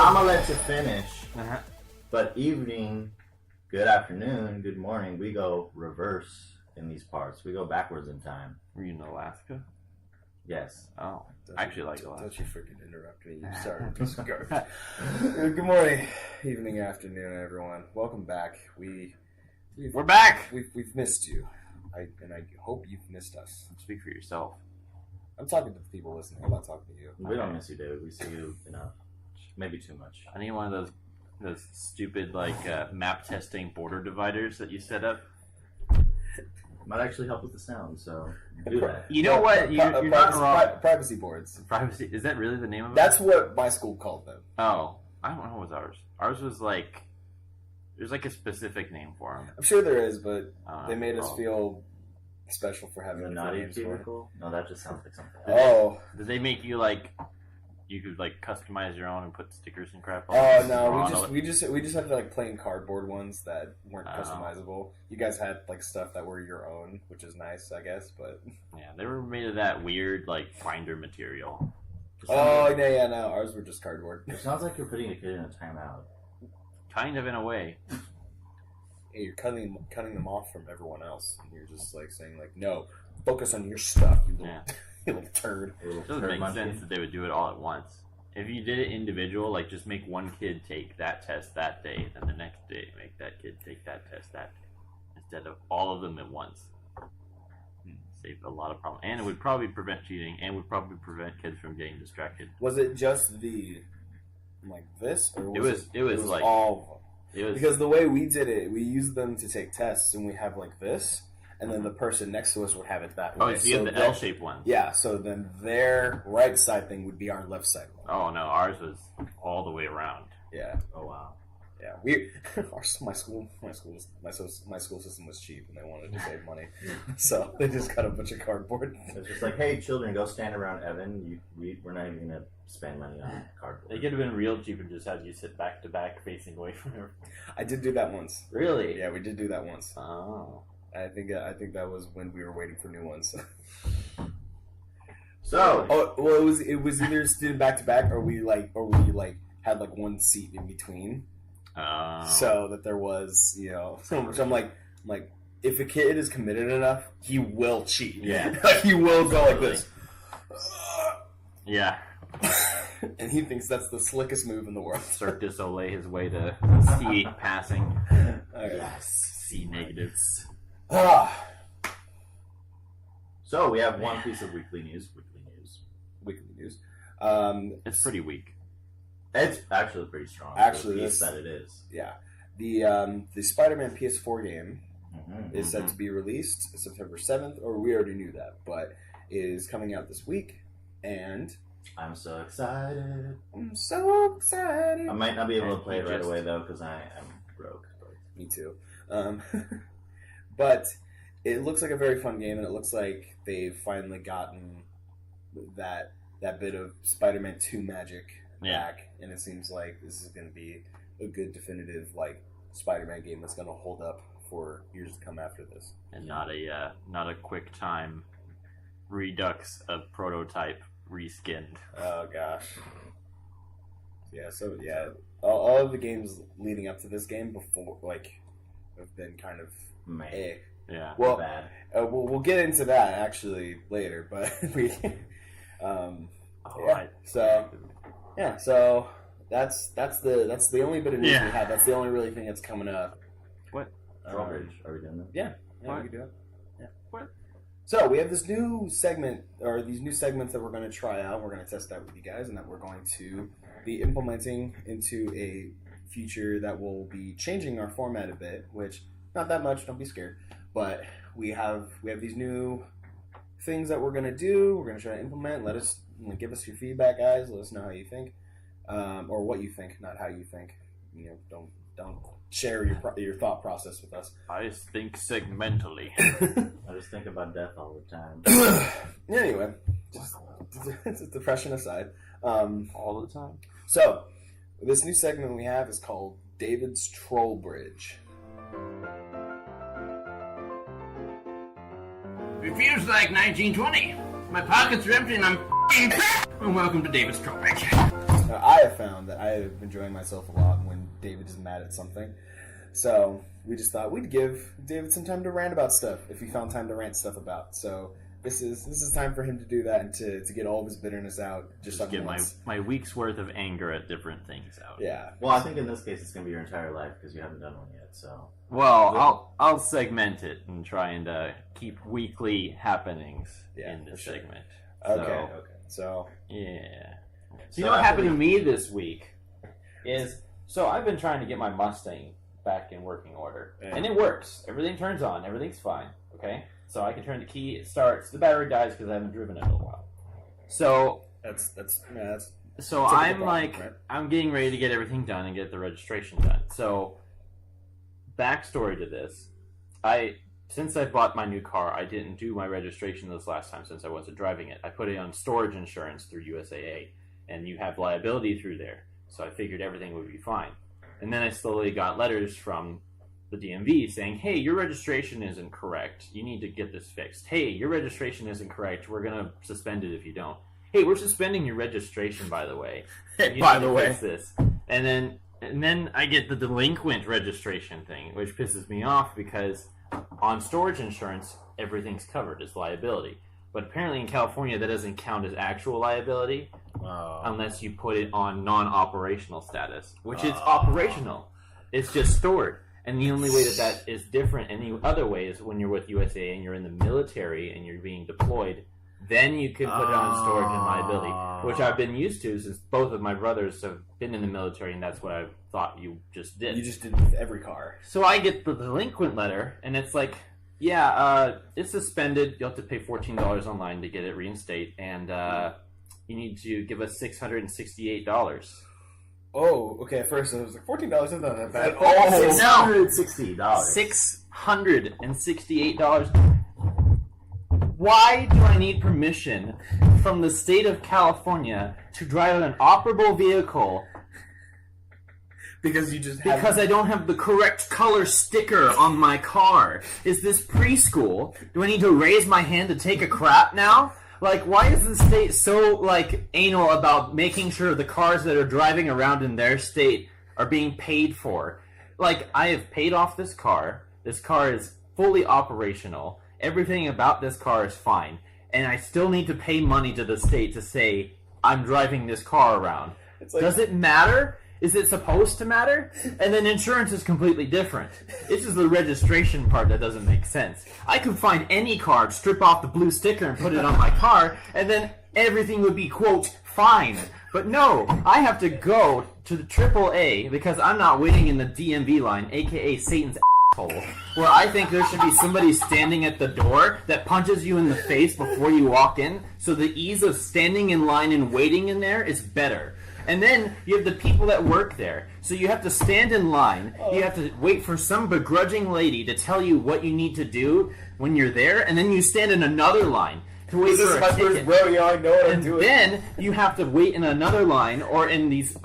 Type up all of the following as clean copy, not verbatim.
I'm gonna let you finish. But evening, good afternoon, good morning. We go reverse in these parts. We go backwards in time. Were you in Alaska? Yes. Oh, I actually like Alaska. Don't you freaking interrupt me. You started piece of garbage. Good morning, evening, afternoon, everyone. Welcome back. We're back. We've missed you. I hope you've missed us. Speak for yourself. I'm talking to the people listening. I'm not talking to you. We don't miss you, David. We see you enough. Maybe too much. I need one of those stupid map testing border dividers that you set up. Might actually help with the sound, so do that. You know what? You're not wrong. Privacy boards. Privacy, is that really the name of it? That's what my school called them. Oh, I don't know what was ours. Ours was there's a specific name for them. I'm sure there is, but they made us feel special for having the naughty cubicle. No, that just sounds like something. Oh, did they make you you could customize your own and put stickers and crap on? Oh no, we just had plain cardboard ones that weren't customizable. You guys had stuff that were your own, which is nice, I guess. But yeah, they were made of that weird binder material. Oh no, ours were just cardboard. It sounds like you're putting a kid in a timeout. Kind of in a way. Yeah, you're cutting them off from everyone else, and you're just saying no, focus on your stuff, you little. You little turd. It doesn't make sense that they would do it all at once. If you did it individual, just make one kid take that test that day, then the next day make that kid take that test that day, instead of all of them at once. Save a lot of problems, and it would probably prevent cheating, and would probably prevent kids from getting distracted. Was it just the this, or was it was all of them? Because the way we did it, we used them to take tests, and we have this. And then the person next to us would have it that way. Oh, so you have the L-shaped one. Yeah, so then their right side thing would be our left side one. Oh, no, ours was all the way around. Yeah. Oh, wow. Yeah, my school system was cheap, and they wanted to save money, so they just got a bunch of cardboard. It's just hey, children, go stand around Evan. We're not even gonna spend money on cardboard. They could have been real cheap and just had you sit back to back, facing away from her. I did do that once. Really? Yeah, we did do that once. Oh. I think that was when we were waiting for new ones. So, it was either student back to back, or we had one seat in between. So that there was, so I'm like, if a kid is committed enough, he will cheat. Yeah. He will go like this. Yeah. And he thinks that's the slickest move in the world. Cirque du Soleil his way to C passing. Yes. C negatives. So we have one piece of weekly news. It's pretty weak. It's actually pretty strong. Actually, the piece that it is. Yeah, the Spider-Man PS4 game is set to be released September 7th, or we already knew that, but it is coming out this week, and I'm so excited. I might not be able to play it right away though because I am broke. Me too. But it looks like a very fun game, and it looks like they've finally gotten that bit of Spider-Man 2 magic back, and it seems like this is going to be a good definitive Spider-Man game that's going to hold up for years to come after this, and not a quick time redux of prototype reskinned. Oh gosh. Yeah. So yeah, all of the games leading up to this game before have been kind of meh. Yeah. Well, bad. We'll get into that actually later, but we. So that's the only bit of news we have. That's the only really thing that's coming up. What? Drawbridge. Are we doing that? Yeah, what? we can do it. Yeah. What? So we have this new segment, or these new segments that we're going to try out. We're going to test out with you guys, and that we're going to be implementing into a future that will be changing our format a bit. Which not that much. Don't be scared. But we have these new things that we're going to do. We're going to try to implement. Give us your feedback, guys. Let us know how you think, or what you think, not how you think. Don't share your thought process with us. I just think segmentally. I just think about death all the time. Anyway, just depression aside, all the time. So this new segment we have is called David's Troll Bridge. It feels like 1920. My pockets are empty and I'm f***ing. And welcome to David's Troll Bridge. Now, I have found that I have enjoying myself a lot when David is mad at something. So we just thought we'd give David some time to rant about stuff if he found time to rant stuff about. So this is time for him to do that and to get all of his bitterness out. Just get my week's worth of anger at different things out. Yeah. Well, I think in this case it's going to be your entire life because you haven't done one yet. So. Well, I'll segment it and try and keep weekly happenings in this segment. Okay. So yeah. So you know what happened to me this week is, so I've been trying to get my Mustang back in working order. Yeah. And it works. Everything turns on. Everything's fine. Okay? So I can turn the key, it starts. The battery dies because I haven't driven it in a while. So that's So I'm like, right? I'm getting ready to get everything done and get the registration done. So, backstory to this, since I bought my new car, I didn't do my registration this last time since I wasn't driving it. I put it on storage insurance through USAA, and you have liability through there. So I figured everything would be fine. And then I slowly got letters from the DMV saying, hey, your registration isn't correct. You need to get this fixed. Hey, your registration isn't correct. We're going to suspend it if you don't. Hey, we're suspending your registration, by the way. Hey, by the way. Fix this. And then I get the delinquent registration thing, which pisses me off because on storage insurance, everything's covered as liability. But apparently in California, that doesn't count as actual liability unless you put it on non-operational status, which is operational. It's just stored. And the only way that is different any other way is when you're with USA and you're in the military and you're being deployed, then you can put it on storage and liability, which I've been used to since both of my brothers have been in the military, and that's what I thought you just did. You just did it with every car. So I get the delinquent letter, and it's like, yeah, it's suspended. You'll have to pay $14 online to get it reinstated, and you need to give us $668. Oh, okay. At first, it was like $14 isn't that bad. $660. $668. Why do I need permission from the state of California to drive an operable vehicle? Because you just Because I don't have the correct color sticker on my car. Is this preschool? Do I need to raise my hand to take a crap now? Like, why is the state so, like, anal about making sure the cars that are driving around in their state are being paid for? Like, I have paid off this car. This car is fully operational. Everything about this car is fine. And I still need to pay money to the state to say, I'm driving this car around. Like, does it matter? Is it supposed to matter? And then insurance is completely different. It's just the registration part that doesn't make sense. I could find any car, strip off the blue sticker and put it on my car, and then everything would be, quote, fine. But no, I have to go to the AAA because I'm not waiting in the DMV line, aka Satan's asshole, where I think there should be somebody standing at the door that punches you in the face before you walk in, so the ease of standing in line and waiting in there is better. And then you have the people that work there. So you have to stand in line. You have to wait for some begrudging lady to tell you what you need to do when you're there. And then you stand in another line to wait for a ticket. I know what I'm doing. Then you have to wait in another line or in these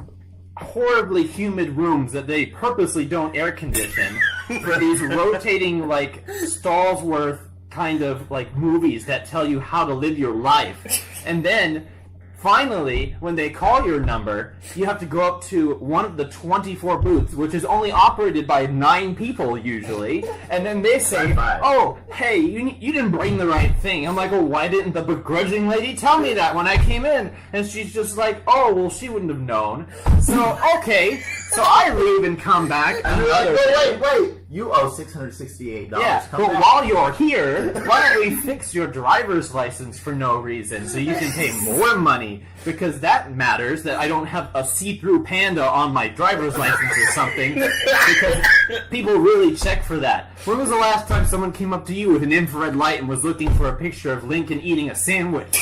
horribly humid rooms that they purposely don't air condition for these rotating, like, Stallsworth kind of, like, movies that tell you how to live your life. And then finally, when they call your number, you have to go up to one of the 24 booths, which is only operated by 9 people usually, and then they say, oh, hey, you didn't bring the right thing. I'm like, well, why didn't the begrudging lady tell me that when I came in? And she's just like, oh, well, she wouldn't have known. So, okay, so I leave and come back. And you're like, wait, you owe $668. Yeah, but while you're here, why don't we fix your driver's license for no reason so you can pay more money? Because that matters, that I don't have a see-through panda on my driver's license or something, because people really check for that. When was the last time someone came up to you with an infrared light and was looking for a picture of Lincoln eating a sandwich?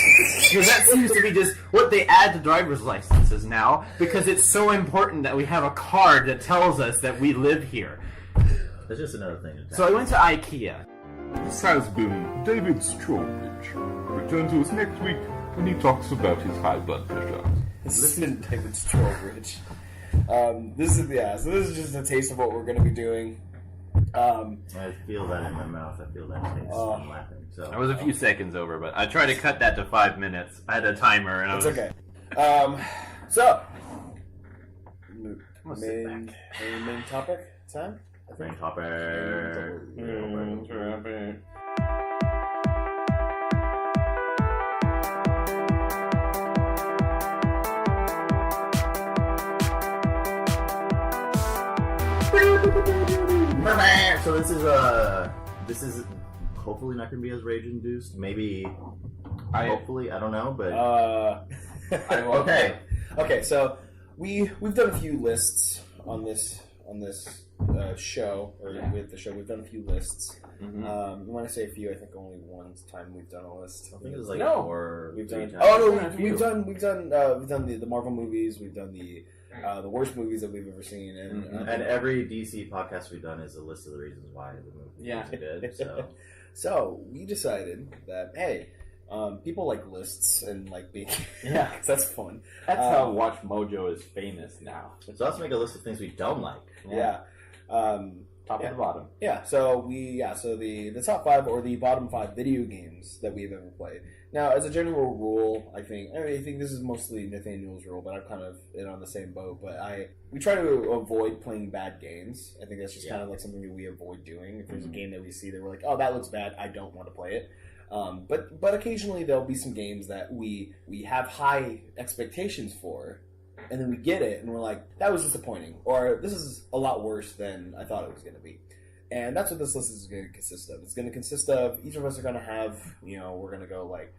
Because that seems to be just what they add to driver's licenses now, because it's so important that we have a card that tells us that we live here. That's just another thing. So I went to IKEA. This has been David Strawbridge. Return to us next week when he talks about his high blood pressure. This has been David Strawbridge. This is just a taste of what we're going to be doing. I feel that in my mouth. I feel that taste. I'm laughing. So I was a few seconds over, but I tried to cut that to 5 minutes. I had a timer, and It's okay. So I'm gonna sit main, back. main topic time. Brain hopper. So this is hopefully not going to be as rage induced. Maybe, hopefully, I don't know, but okay. Okay, so we've done a few lists on this show, or with the show. We've done a few lists. Mm-hmm. When I say a few, I think only one time we've done a list. I think it was like No. 4. We've 3 done. times. Oh no, done a few. we've done the Marvel movies. We've done the worst movies that we've ever seen, And every DC podcast we've done is a list of the reasons why the movie wasn't good. So So we decided that hey, people like lists and like being 'cause that's fun. That's how Watch Mojo is famous now. let's make a list of things we don't like. Yeah. Top and bottom. Yeah, so the top 5 or the bottom 5 video games that we've ever played. Now, as a general rule, I think this is mostly Nathaniel's rule, but I'm kind of on the same boat. But we try to avoid playing bad games. I think that's just kind of like something that we avoid doing. If there's a game that we see that we're like, oh, that looks bad, I don't want to play it. But occasionally there'll be some games that we have high expectations for, and then we get it, and we're like, that was disappointing, or this is a lot worse than I thought it was going to be. And that's what this list is going to consist of. It's going to consist of, each of us are going to have, we're going to go like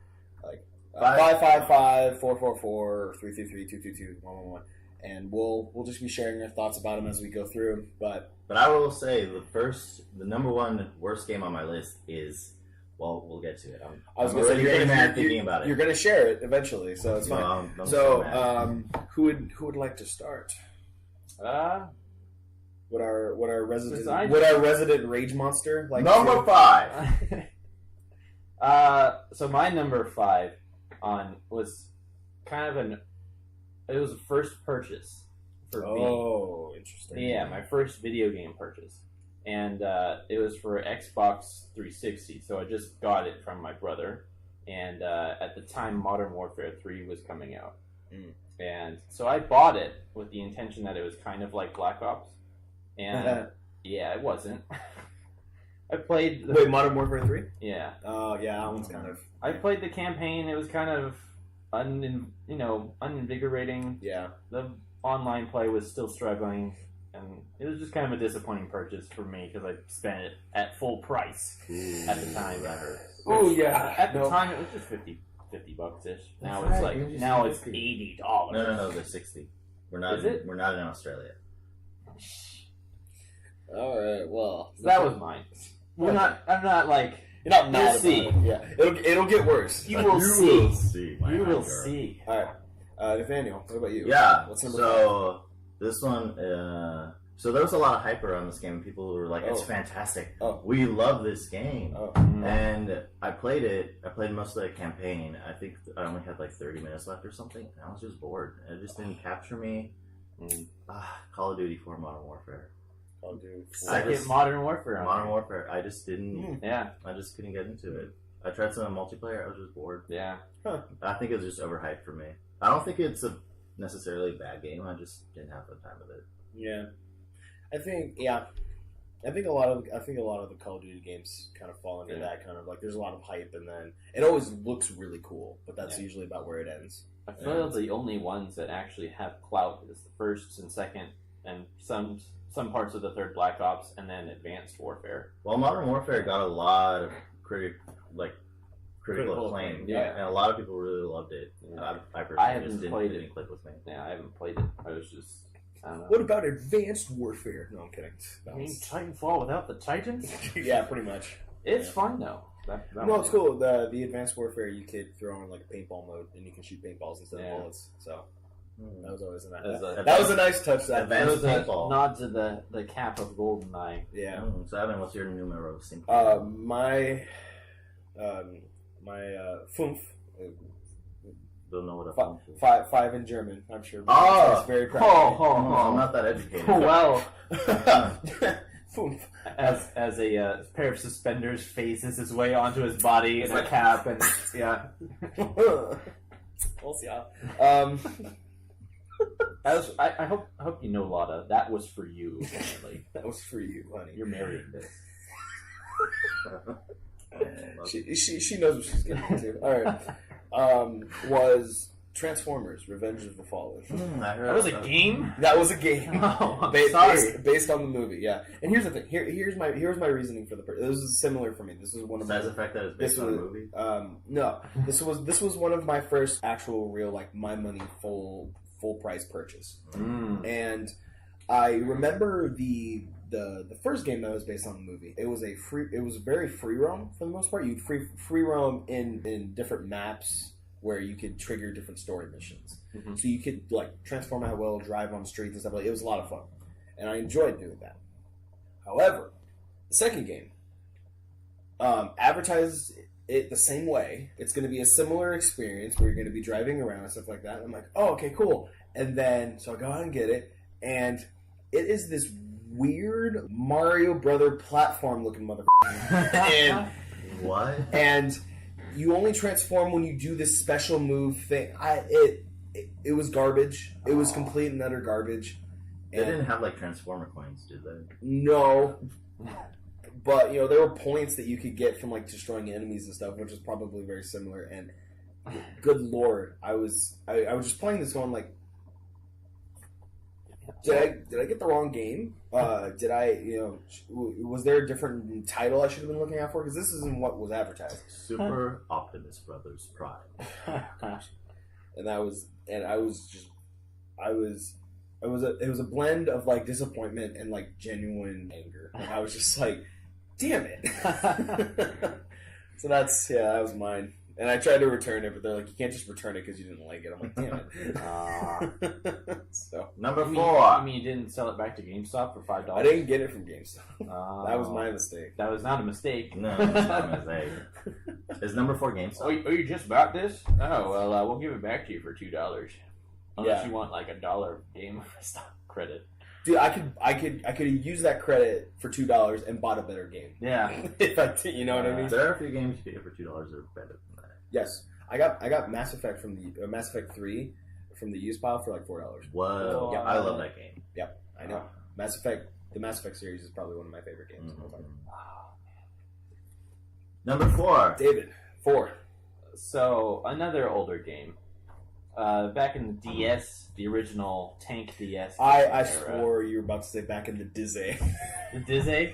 555, 444, 333, 222, 111, and we'll just be sharing our thoughts about them as we go through. But I will say the number one worst game on my list is. Well, we'll get to it. I was going to say you're mad thinking about it. You're going to share it eventually, so it's fine. I'm So, who would like to start? Would our resident rage monster like number 5. So my number 5 was kind of it was a first purchase for me. Oh, interesting. Yeah, my first video game purchase. And it was for Xbox 360, so I just got it from my brother. And at the time, Modern Warfare 3 was coming out. And so I bought it with the intention that it was kind of like Black Ops. And yeah, it wasn't. I played... Wait, Modern Warfare 3? Yeah. Oh, yeah, that one's kind of... I played the campaign. It was kind of uninvigorating. Yeah. The online play was still struggling. And it was just kind of a disappointing purchase for me because I spent it at full price at the time. Oh yeah, At the time it was just $50 ish. Now it's like it's $80. No, they're 60. We're not. Is it? We're not in Australia. All right. Well, So that was mine. We're not. I'm not like. You're not mad You'll about see. it. Yeah, it'll get worse. You will see. my You will girl. see. All right, Nathaniel, what about you? Yeah. What's number So this one. So there was a lot of hype around this game. People were like, "It's Oh. fantastic. Oh. We love this game." Oh. And I played it. I played most of the campaign. I think I only had like 30 minutes left or something. And I was just bored. It just didn't capture me. Call of Duty 4 Modern Warfare. I'll do. Second Modern Warfare. Modern Warfare. I just didn't. Yeah. I just couldn't get into it. I tried some multiplayer. I was just bored. Yeah. I think it was just overhyped for me. I don't think it's a necessarily a bad game. I just didn't have the time with it. Yeah, I think a lot of the Call of Duty games kind of fall into that kind of like there's a lot of hype and then it always looks really cool, but that's usually about where it ends. I feel the only ones that actually have clout is the first and second, and some parts of the third Black Ops, and then Advanced Warfare. Well, Modern Warfare got a lot of critical acclaim, yeah. and a lot of people really loved it. Yeah. I I personally haven't just played didn't it. click with me. Yeah, I haven't played it. I was just. I don't know. What about Advanced Warfare? No, I'm kidding. That You mean was- Titanfall without the Titans? yeah, pretty much. It's fun though. That No, one. it's cool. The Advanced Warfare you could throw in like paintball mode and you can shoot paintballs instead of bullets. So that was always a nice. That was a nice touch. That That was a Paintball. nod to the cap of GoldenEye. yeah. So, Evan, what's your numero cinco? My fünf. Don't know what a Five, funk is. five in German. I'm sure. Oh! It's very Oh, proud. I'm not that educated. well, Fünf. as a pair of suspenders phases his way onto his body in a cap, and yeah. We'll see. I hope you know, Lotta. That was for you. Apparently, That was for you, honey. you're marrying this. She knows what she's getting into. All right. Was Transformers: Revenge of the Fallen. I heard That was a game. That was a game. Oh, I'm based, sorry. based on the movie, yeah. And here's the thing. Here's my reasoning for this is similar for me. This is one of Besides my the fact that it's this based on a was movie. no. This was one of my first actual real like my money full price purchase. And I remember the first game that was based on the movie. It was very free roam for the most part. You'd free roam in different maps where you could trigger different story missions. Mm-hmm. So you could like transform at will, drive on the streets and stuff like that. It was a lot of fun. And I enjoyed doing that. However, the second game advertised it the same way. It's going to be a similar experience where you're going to be driving around and stuff like that. And I'm like, oh, okay, cool. And then, so I go out and get it. And it is this weird Mario Brother platform looking motherfucker. And What? and you only transform when you do this special move thing. It was garbage. It was complete and utter garbage. They And didn't have like Transformer coins, did they? no, but there were points that you could get from like destroying enemies and stuff, which is probably very similar. And good lord, I was just playing this going like, did I get the wrong game? Did I was there a different title I should have been looking out for? Because this isn't what was advertised. Super Optimus Brothers Prime. And it was a blend of like disappointment and like genuine anger. And I was just like, damn it. So that was mine. And I tried to return it, but they're like, you can't just return it because you didn't like it. I'm like, damn it. So Number You 4. mean you didn't sell it back to GameStop for $5? I didn't get it from GameStop. That was my mistake. That was not a mistake. No, it's not a mistake. Is number 4 GameStop? Oh, you just bought this? Oh, well, we'll give it back to you for $2. Unless Yeah. you want like $1 game stock credit. Dude, I could use that credit for $2 and bought a better game. Yeah. If I did, you know what I mean? There are a few games you get for $2 that are better than that. Yes, I got Mass Effect from the Mass Effect 3 from the used pile for like $4. Whoa. Yeah. I love that game. Yep, I know. The Mass Effect series is probably one of my favorite games of all time. Number 4. David, 4. So, another older game. Back in the DS, the original Tank DS. I era. swore you were about to say back in the Dizzy. The Dizzy?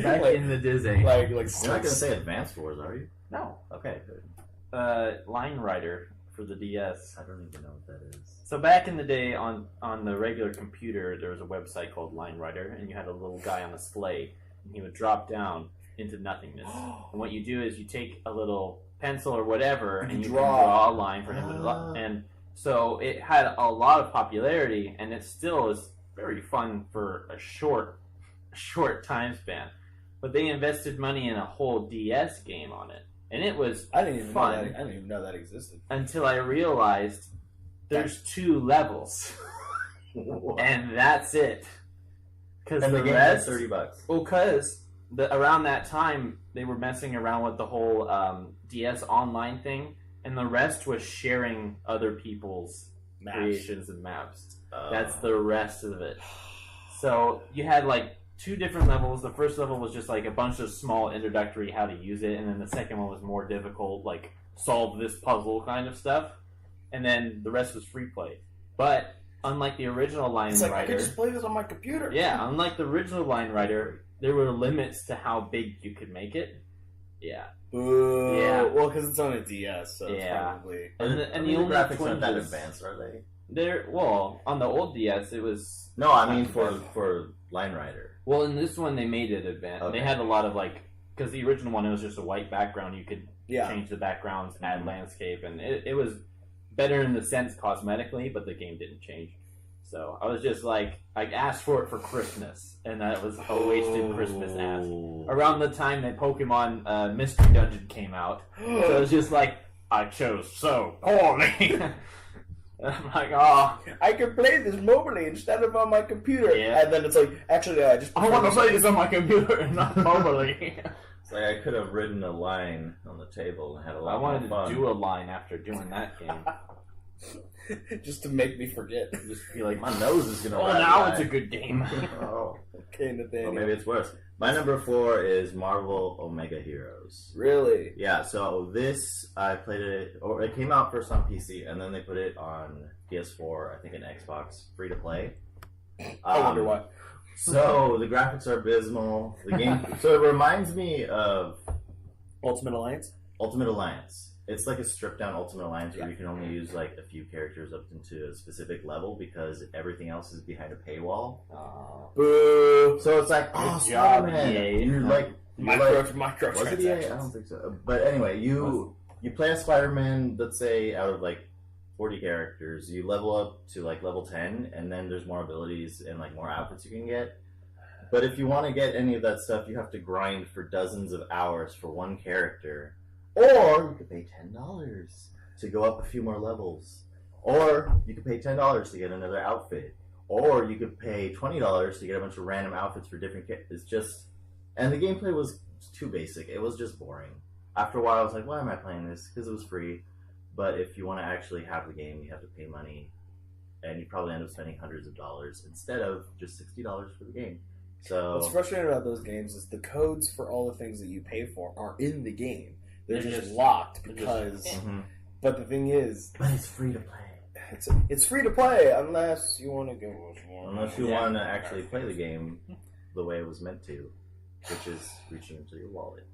Back Like- in the Dizzy. like You're not going to say Advanced Wars, are you? No. Okay, good. Line Rider for the DS. I don't even know what that is. So back in the day, on the regular computer, there was a website called Line Rider, and you had a little guy on a sleigh, and he would drop down into nothingness. And what you do is you take a little pencil or whatever, and you can draw a line for him to draw. And so it had a lot of popularity, and it still is very fun for a short time span. But they invested money in a whole DS game on it, and it was I didn't even fun know that. I didn't even know that existed. until I realized there's 2 levels, and that's it. Because And the the game rest, is $30. well, because around that time they were messing around with the whole DS Online thing, and the rest was sharing other people's Maps. creations and maps. That's the rest of it. So you had like 2 different levels. The first level was just like a bunch of small introductory how to use it, and then the second one was more difficult, like solve this puzzle kind of stuff. And then the rest was free play. But unlike the original Line It's like I Rider, can just play this on my computer. yeah, unlike the original Line Rider, there were limits to how big you could make it. Yeah, Boo. Yeah. Well, because it's on a DS, so it's Yeah. probably. and the the only graphics aren't that twinges- advanced, are they? Well, on the old DS, it was. No, I mean for Line Rider. Well, in this one, they made it advanced. Okay. They had a lot of because the original one, it was just a white background. You could Yeah. change the backgrounds, add Mhm. landscape, and it was better in the sense cosmetically, but the game didn't change. So I was just like, I asked for it for Christmas, and that was a wasted Christmas ask. Around the time that Pokemon Mystery Dungeon came out, so it was just like, I chose so poorly. I'm like, oh, I can play this mobily instead of on my computer. Yeah. And then it's like, actually, I just. I want to play this on my computer and not mobily. It's like I could have written a line on the table and had a lot I wanted more fun. to do a line after doing that game. Just to make me forget. Just feel like my nose is gonna. Well, now it's a good game. Oh, Okay, Nathaniel. well, maybe it's worse. My number 4 is Marvel Omega Heroes. Really? Yeah, so this I played it, or it came out first on PC, and then they put it on PS4, I think, and Xbox, free to play. I wonder why. So the graphics are abysmal. The game, so it reminds me of Ultimate Alliance? Ultimate Alliance. It's like a stripped down Ultimate Alliance where you can only use like a few characters up into a specific level because everything else is behind a paywall. Boo! So it's like, Good oh, job, Spider-Man. EA. You're like, Micro was it EA? I don't think so. But anyway, you play as Spider-Man, let's say, out of like 40 characters. You level up to like level 10, and then there's more abilities and like more outfits you can get. But if you want to get any of that stuff, you have to grind for dozens of hours for one character. Or you could pay $10 to go up a few more levels. Or you could pay $10 to get another outfit. Or you could pay $20 to get a bunch of random outfits for different characters. It's just... And the gameplay was too basic. It was just boring. After a while, I was like, why am I playing this? Because it was free. But if you want to actually have the game, you have to pay money. And you probably end up spending hundreds of dollars instead of just $60 for the game. So What's frustrating about those games is the codes for all the things that you pay for are in the game. They're just locked because... Mhm. But the thing is... But it's free to play. It's free to play unless you want to give us more. Unless you want to actually play the game the way it was meant to, which is reaching into your wallet.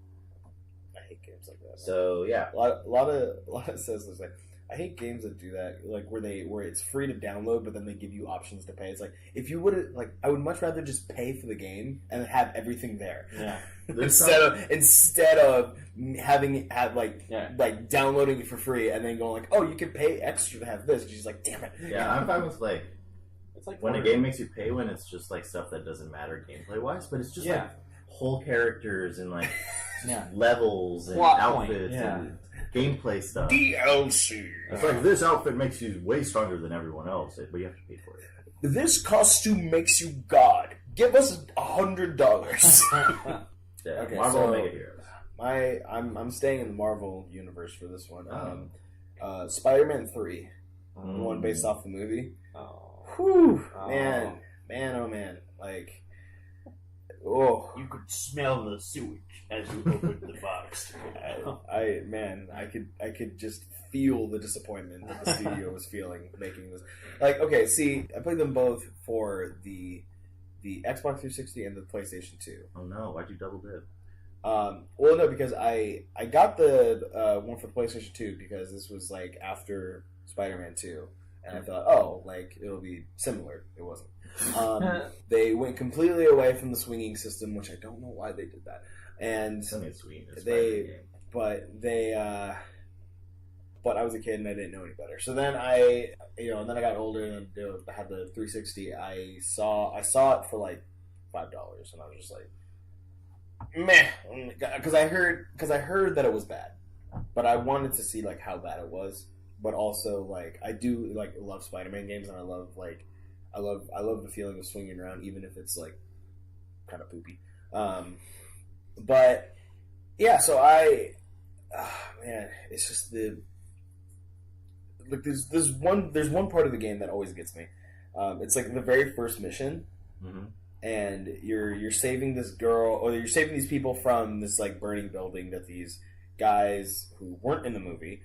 I hate games like that. So yeah, A lot of citizens like, I hate games that do that, like where it's free to download, but then they give you options to pay. It's like, if you would I would much rather just pay for the game and have everything there. Yeah. instead of having it like downloading it for free and then going like, oh, you can pay extra to have this. And she's like, damn it. yeah, I'm fine with like It's like when a game makes you pay when it's just like stuff that doesn't matter gameplay wise, but it's just like whole characters and like levels and Plot point, outfits and gameplay stuff. DLC. It's like this outfit makes you way stronger than everyone else, but you have to pay for it. This costume makes you God. Give us $100. Yeah, Okay, Marvel so- Mega Heroes. I'm staying in the Marvel universe for this one. Spider-Man 3, the one based off the movie. Whew, man, oh man, like, oh, You could smell the sewage as you opened the box. I could just feel the disappointment that the studio was feeling making this. Like, okay, see, I played them both for the Xbox 360 and the PlayStation 2. Oh no, why'd you double dip? Well, no, because I got the one for the PlayStation 2 because this was like after Spider-Man 2, and I thought, oh, like it'll be similar. It wasn't. They went completely away from the swinging system, which I don't know why they did that. And Tell me it's sweet. It's but I was a kid and I didn't know any better. So then I got older and I had the 360. I saw it for like $5, and I was just like, meh, because I heard that it was bad, but I wanted to see like how bad it was. But also like I do like love Spider-Man games, and I love the feeling of swinging around, even if it's like kind of poopy. But yeah, so man, it's just there's one part of the game that always gets me. It's like the very first mission, and you're saving this girl, or you're saving these people from this like burning building that these guys who weren't in the movie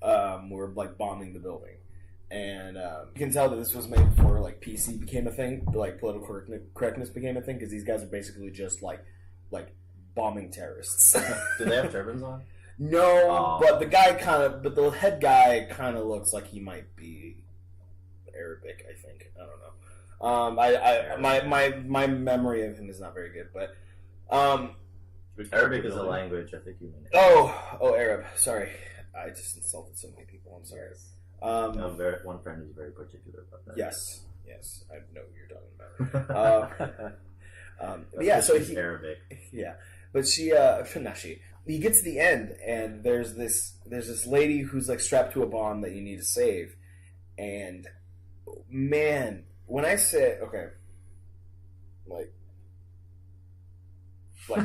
were like bombing the building. And you can tell that this was made before like PC became a thing, like political correctness became a thing, because these guys are basically just like bombing terrorists. Do they have turbans on? No, but the head guy kind of looks like he might be Arabic. I think, I don't know. My memory of him is not very good, but Arabic is a language. I think you mean it. Oh, Arab. Sorry, I just insulted so many people. I'm sorry. One friend is very particular about that. Yes, I know what you're talking about. Yeah, so he's Arabic. Yeah, but he gets to the end, and there's this lady who's like strapped to a bomb that you need to save, and man, when I say like bug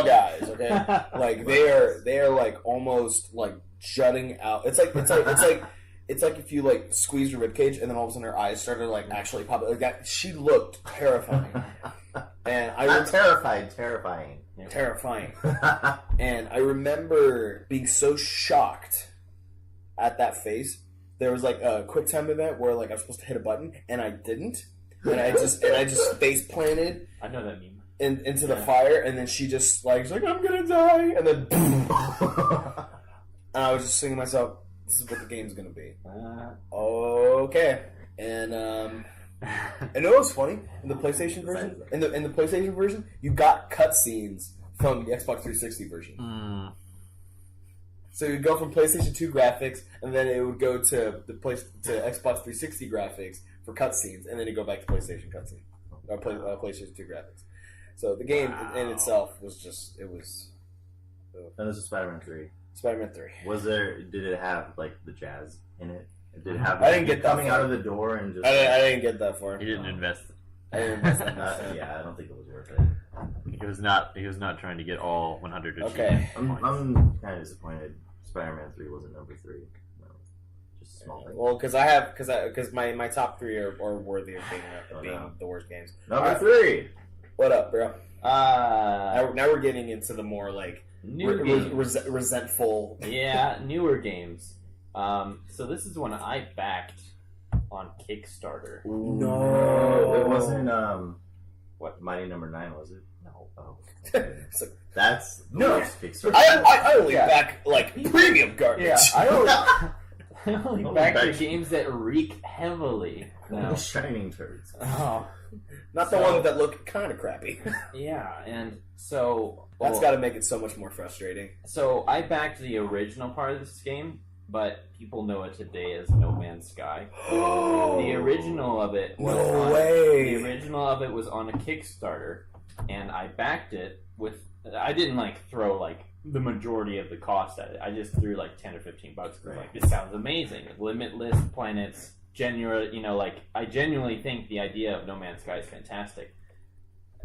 eyes, okay, like they are like almost like jutting out. It's like it's like if you like squeezed her ribcage and then all of a sudden her eyes started like actually popping like that. She looked terrifying, and I'm terrified. Terrifying. Terrifying. And I remember being so shocked at that face. There was like a quick time event where like I was supposed to hit a button and I didn't, and I just face planted. I know that meme. Into the fire, and then she just like she's like I'm gonna die, and then boom. And I was just thinking to myself, this is what the game's gonna be. Okay, and I know it was funny in the PlayStation version. In the PlayStation version, you got cutscenes from the Xbox 360 version. So you'd go from PlayStation 2 graphics, and then it would go to Xbox 360 graphics for cutscenes, and then it'd go back to PlayStation cutscenes or PlayStation 2 graphics. So the game in itself was just it was. And this is Spider-Man 3. Spider-Man 3. Did it have like the jazz in it? Did it have? I didn't get that coming far. out of the door and just. I didn't get that far. He didn't invest. I didn't invest in that. Yeah, I don't think it was worth it. He was not trying to get all 100 Okay. I'm kind of disappointed. Spider-Man 3 wasn't number 3. No, just a small thing. Well, because my top 3 are worthy of being the worst games. Number 3. What up, bro? Now Now we're getting into the more like resentful. Yeah, newer games. So this is one I backed on Kickstarter. No, it wasn't. What Mighty Number 9 was it? No. Oh, So, that's the No. worst Kickstarter. I only back like premium garbage. Yeah, I only back the back- games that reek heavily. No. Shining turds. Oh, Not the ones that look kind of crappy. yeah, and so That's got to make it so much more frustrating. So I backed the original part of this game, but people know it today as No Man's Sky. The original of it was No way. The original of it was on a Kickstarter, and I backed it with. I didn't like throw like the majority of the cost at it. I just threw like $10 or $15 because like this sounds amazing. Limitless planets, I genuinely think the idea of No Man's Sky is fantastic.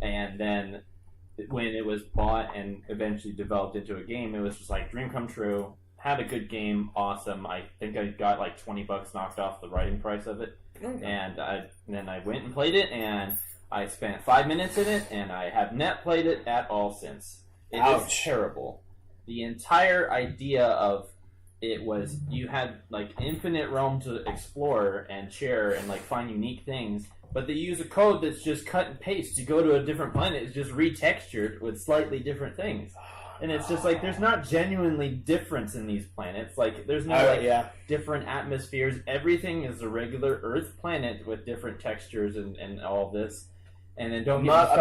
And then when it was bought and eventually developed into a game, it was just like dream come true. Had a good game, awesome. I think I got like $20 knocked off the writing price of it, and then I went and played it, and I spent 5 minutes in it, and I have not played it at all since. It is terrible. The entire idea of it was you had like infinite realm to explore and share and like find unique things, but they use a code that's just cut and paste to go to a different planet. It's just retextured with slightly different things. And it's just like there's not genuinely difference in these planets. Like there's no different atmospheres. Everything is a regular Earth planet with different textures and all this. And then I'm not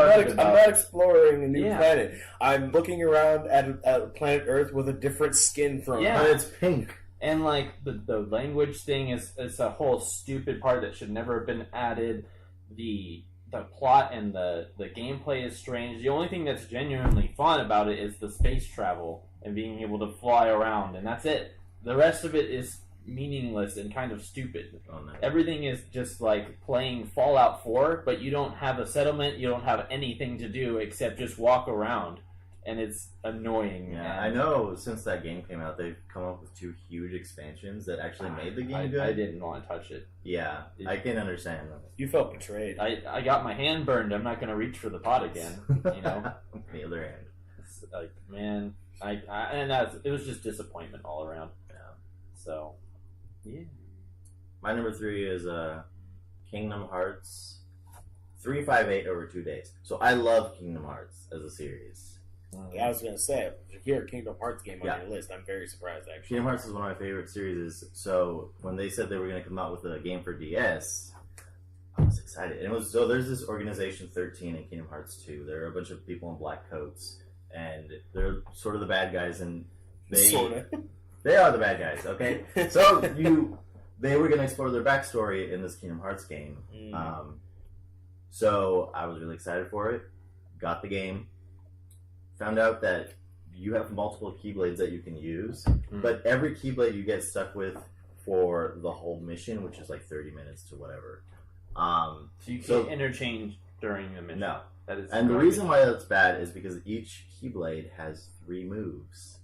exploring a new planet. I'm looking around at planet Earth with a different skin thrown. Yeah, on. It's pink. And like the language thing is a whole stupid part that should never have been added. The plot and the gameplay is strange. The only thing that's genuinely fun about it is the space travel and being able to fly around, and that's it. The rest of it is meaningless and kind of stupid. Oh, no. Everything is just like playing Fallout 4, but you don't have a settlement, you don't have anything to do except just walk around, and it's annoying. Yeah, I know since that game came out, they've come up with 2 huge expansions that actually made the game good. I didn't want to touch it. Yeah, I can understand that. You felt betrayed. I got my hand burned. I'm not going to reach for the pot again, you know? On the other hand. It's like, man, it was just disappointment all around. Yeah. So, yeah. My number 3 is Kingdom Hearts 358 over 2 days. So I love Kingdom Hearts as a series. Yeah, I was gonna say, if you hear a Kingdom Hearts game on your list, I'm very surprised actually. Kingdom Hearts is one of my favorite series. So when they said they were going to come out with a game for DS, I was excited. And there's this organization 13 in Kingdom Hearts 2. There are a bunch of people in black coats, and they're sort of the bad guys, and they are the bad guys. Okay, so they were going to explore their backstory in this Kingdom Hearts game. So I was really excited for it. Got the game. Found out that you have multiple Keyblades that you can use, but every Keyblade you get stuck with for the whole mission, which is like 30 minutes to whatever. So you can't interchange during the mission. No. That is and the reason why that's bad is because each Keyblade has 3 moves.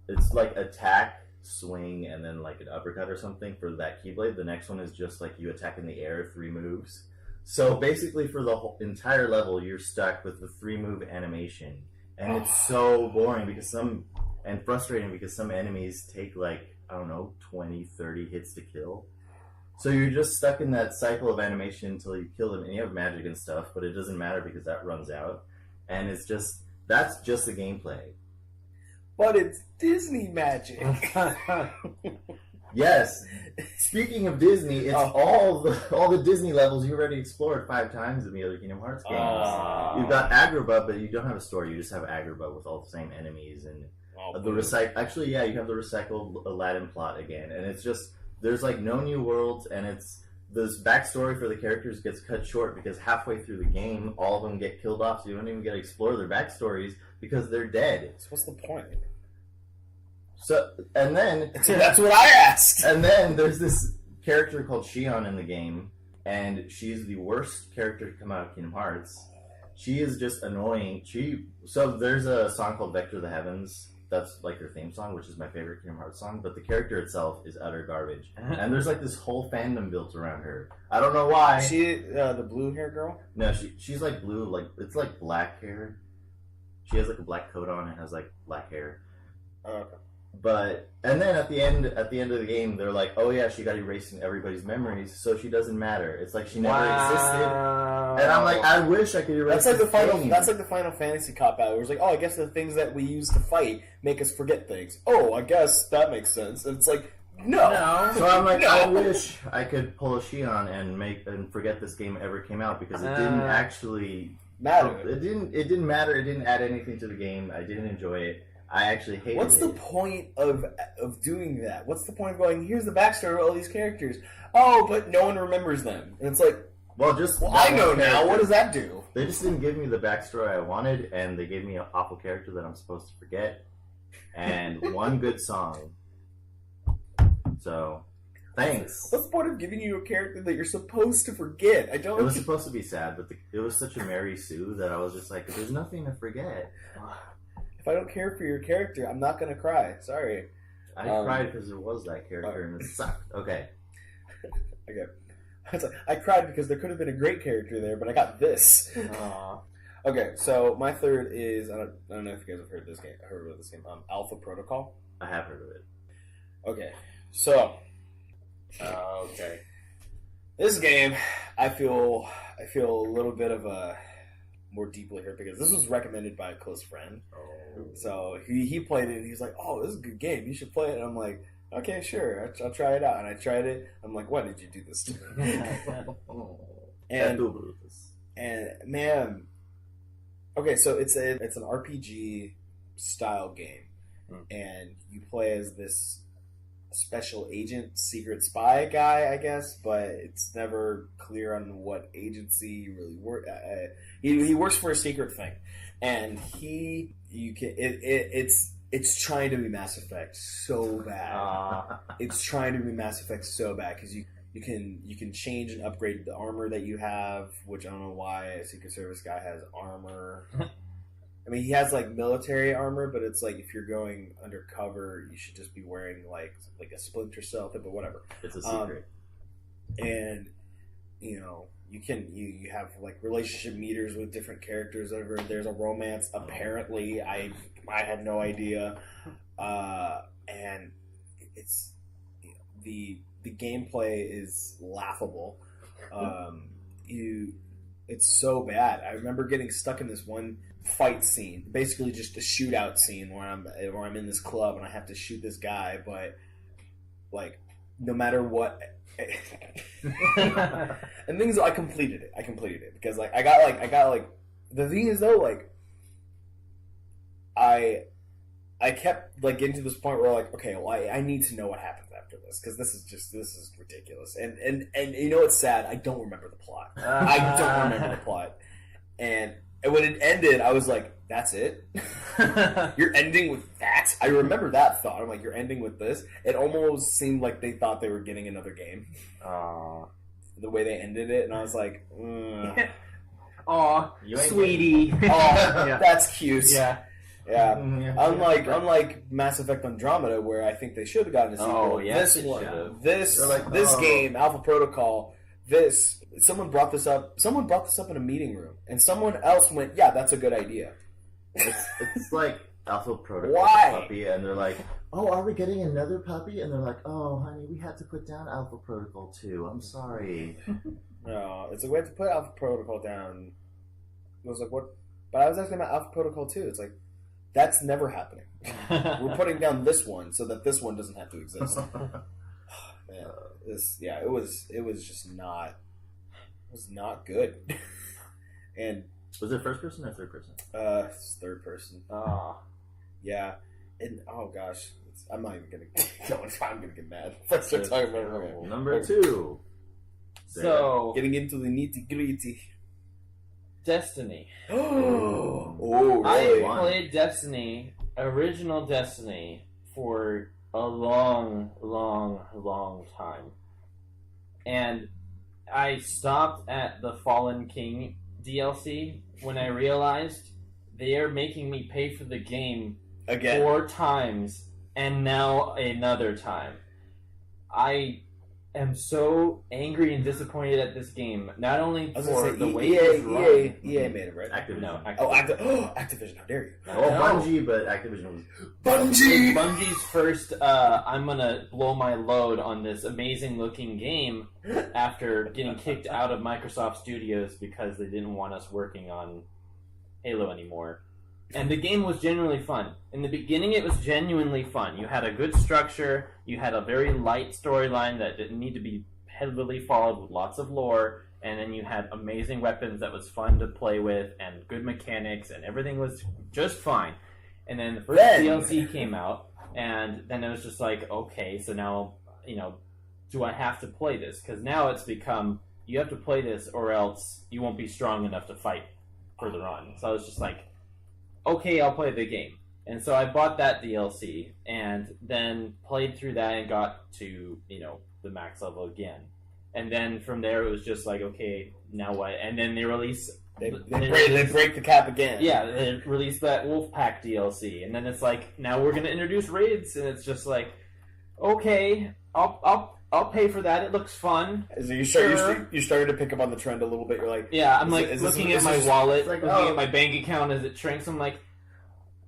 It's like attack, swing and then like an uppercut or something for that Keyblade. The next one is just like you attack in the air 3 moves. So basically for the whole entire level, you're stuck with the 3-move animation. And it's so boring and frustrating because some enemies take like, I don't know, 20, 30 hits to kill. So you're just stuck in that cycle of animation until you kill them, and you have magic and stuff, but it doesn't matter because that runs out. And that's just the gameplay. But it's Disney magic. Yes. Speaking of Disney, it's all the Disney levels you already explored 5 times in the other Kingdom Hearts games. You've got Agrabah, but you don't have a story. You just have Agrabah with all the same enemies and the recycle. Actually, yeah, you have the recycled Aladdin plot again, and it's just there's like no new worlds, and it's this backstory for the characters gets cut short because halfway through the game, all of them get killed off, so you don't even get to explore their backstories because they're dead. So what's the point? So and then that's what I asked. And then there's this character called Xion in the game, and she's the worst character to come out of Kingdom Hearts. She is just annoying. So there's a song called Vector of the Heavens. That's like her theme song, which is my favorite Kingdom Hearts song. But the character itself is utter garbage, and there's like this whole fandom built around her. I don't know why. She the blue hair girl? No, she's like blue, like it's like black hair. She has like a black coat on and has like black hair. Oh, okay. But and then at the end of the game, they're like, "Oh yeah, she got erased in everybody's memories, so she doesn't matter." It's like she never existed. And I'm like, I wish I could erase. That's like the Final Fantasy cop out. It was like, oh, I guess the things that we use to fight make us forget things. Oh, I guess that makes sense. And it's like, no. So I'm like, I wish I could pull a Xion and forget this game ever came out because it didn't actually matter. It didn't matter. It didn't add anything to the game. I didn't enjoy it. I actually hated it. What's the point of doing that? What's the point of going, here's the backstory of all these characters? Oh, but no one remembers them. And it's like, I know now. What does that do? They just didn't give me the backstory I wanted, and they gave me an awful character that I'm supposed to forget, and one good song. So, thanks. What's the point of giving you a character that you're supposed to forget? It was supposed to be sad, but it was such a Mary Sue that I was just like, there's nothing to forget. If I don't care for your character, I'm not going to cry. Sorry. I cried because there was that character and it sucked. Okay. Okay. I cried because there could have been a great character there, but I got this. Okay, so my third is I don't know if you guys have heard of this game. Alpha Protocol. I have heard of it. Okay, so okay, this game I feel a little bit of a more deeply hurt because this was recommended by a close friend. So he played it and he's like, "Oh, this is a good game. You should play it." And I'm like, "Okay, sure. I'll try it out." And I tried it. I'm like, "Why did you do this to me?" and man, okay, so it's an RPG style game, and you play as this special agent, secret spy guy, I guess, but it's never clear on what agency he really works. He works for a secret thing, and it's trying to be Mass Effect so bad. It's trying to be Mass Effect so bad because you can change and upgrade the armor that you have, which I don't know why a Secret Service guy has armor. I mean, he has like military armor, but it's like if you're going undercover, you should just be wearing like a Splinter Cell thing, but whatever. It's a secret. And you have like relationship meters with different characters. There's a romance. Apparently, I had no idea. And it's the gameplay is laughable. It's so bad. I remember getting stuck in this one fight scene, basically just a shootout scene where I'm in this club and I have to shoot this guy, but like no matter what. And things I completed it because like I got the thing is though, like I kept like getting to this point where like, okay, well I need to know what happens after this because this is ridiculous, and you know what's sad, I don't remember the plot. I don't remember the plot, and when it ended I was like, that's it? You're ending with that? I remember that thought. I'm like, you're ending with this? It almost seemed like they thought they were getting another game. The way they ended it, and I was like, aw, sweetie. Oh, yeah. That's cute. Yeah. Yeah. Yeah. Unlike Mass Effect Andromeda, where I think they should have gotten a sequel. Oh, yes, this they one, should've. this They're like, this oh. game, Alpha Protocol. Someone brought this up. Someone brought this up in a meeting room, and someone else went, "Yeah, that's a good idea." It's like Alpha Protocol Why? puppy, and they're like, "Oh, are we getting another puppy?" And they're like, "Oh, honey, we had to put down Alpha Protocol too. I'm sorry." No, it's a way to put Alpha Protocol down. I was like, "What?" But I was asking about Alpha Protocol too. It's like that's never happening. We're putting down this one so that this one doesn't have to exist. Man, it was just not. It was not good. And Was it first person or third person? it's third person. Ah. And oh gosh, I'm not even gonna. I'm gonna get mad if I start talking about it. Okay. Number 2. So, Getting into the nitty gritty. Destiny. Oh, I really? played Destiny, original Destiny, for a long, long, long time. And I stopped at the Fallen King DLC when I realized they are making me pay for the game Again. 4 times and now another time. I am so angry and disappointed at this game. Not only I was for gonna say the way EA, it's run. EA made it, right? Activision. No, Activision, how dare you? Oh, No. Bungie, but Activision was. Bungie! Bungie's first, I'm gonna blow my load on this amazing looking game after getting kicked out of Microsoft Studios because they didn't want us working on Halo anymore. And the game was genuinely fun. In the beginning, it was genuinely fun. You had a good structure, you had a very light storyline that didn't need to be heavily followed with lots of lore, and then you had amazing weapons that was fun to play with, and good mechanics, and everything was just fine. And then the first DLC came out, and then it was just like, okay, so now, do I have to play this? Because now it's become, you have to play this or else you won't be strong enough to fight further on. So I was just like, okay, I'll play the game. And so I bought that DLC, and then played through that and got to, the max level again. And then from there it was just like, okay, now what? And then they release... They break the cap again. Yeah, they released that Wolfpack DLC, and then it's like, now we're going to introduce raids, and it's just like, okay, I'll pay for that. It looks fun. So you started to pick up on the trend a little bit. You're like, yeah, I'm looking at my wallet, like, looking at my bank account as it shrinks. I'm like,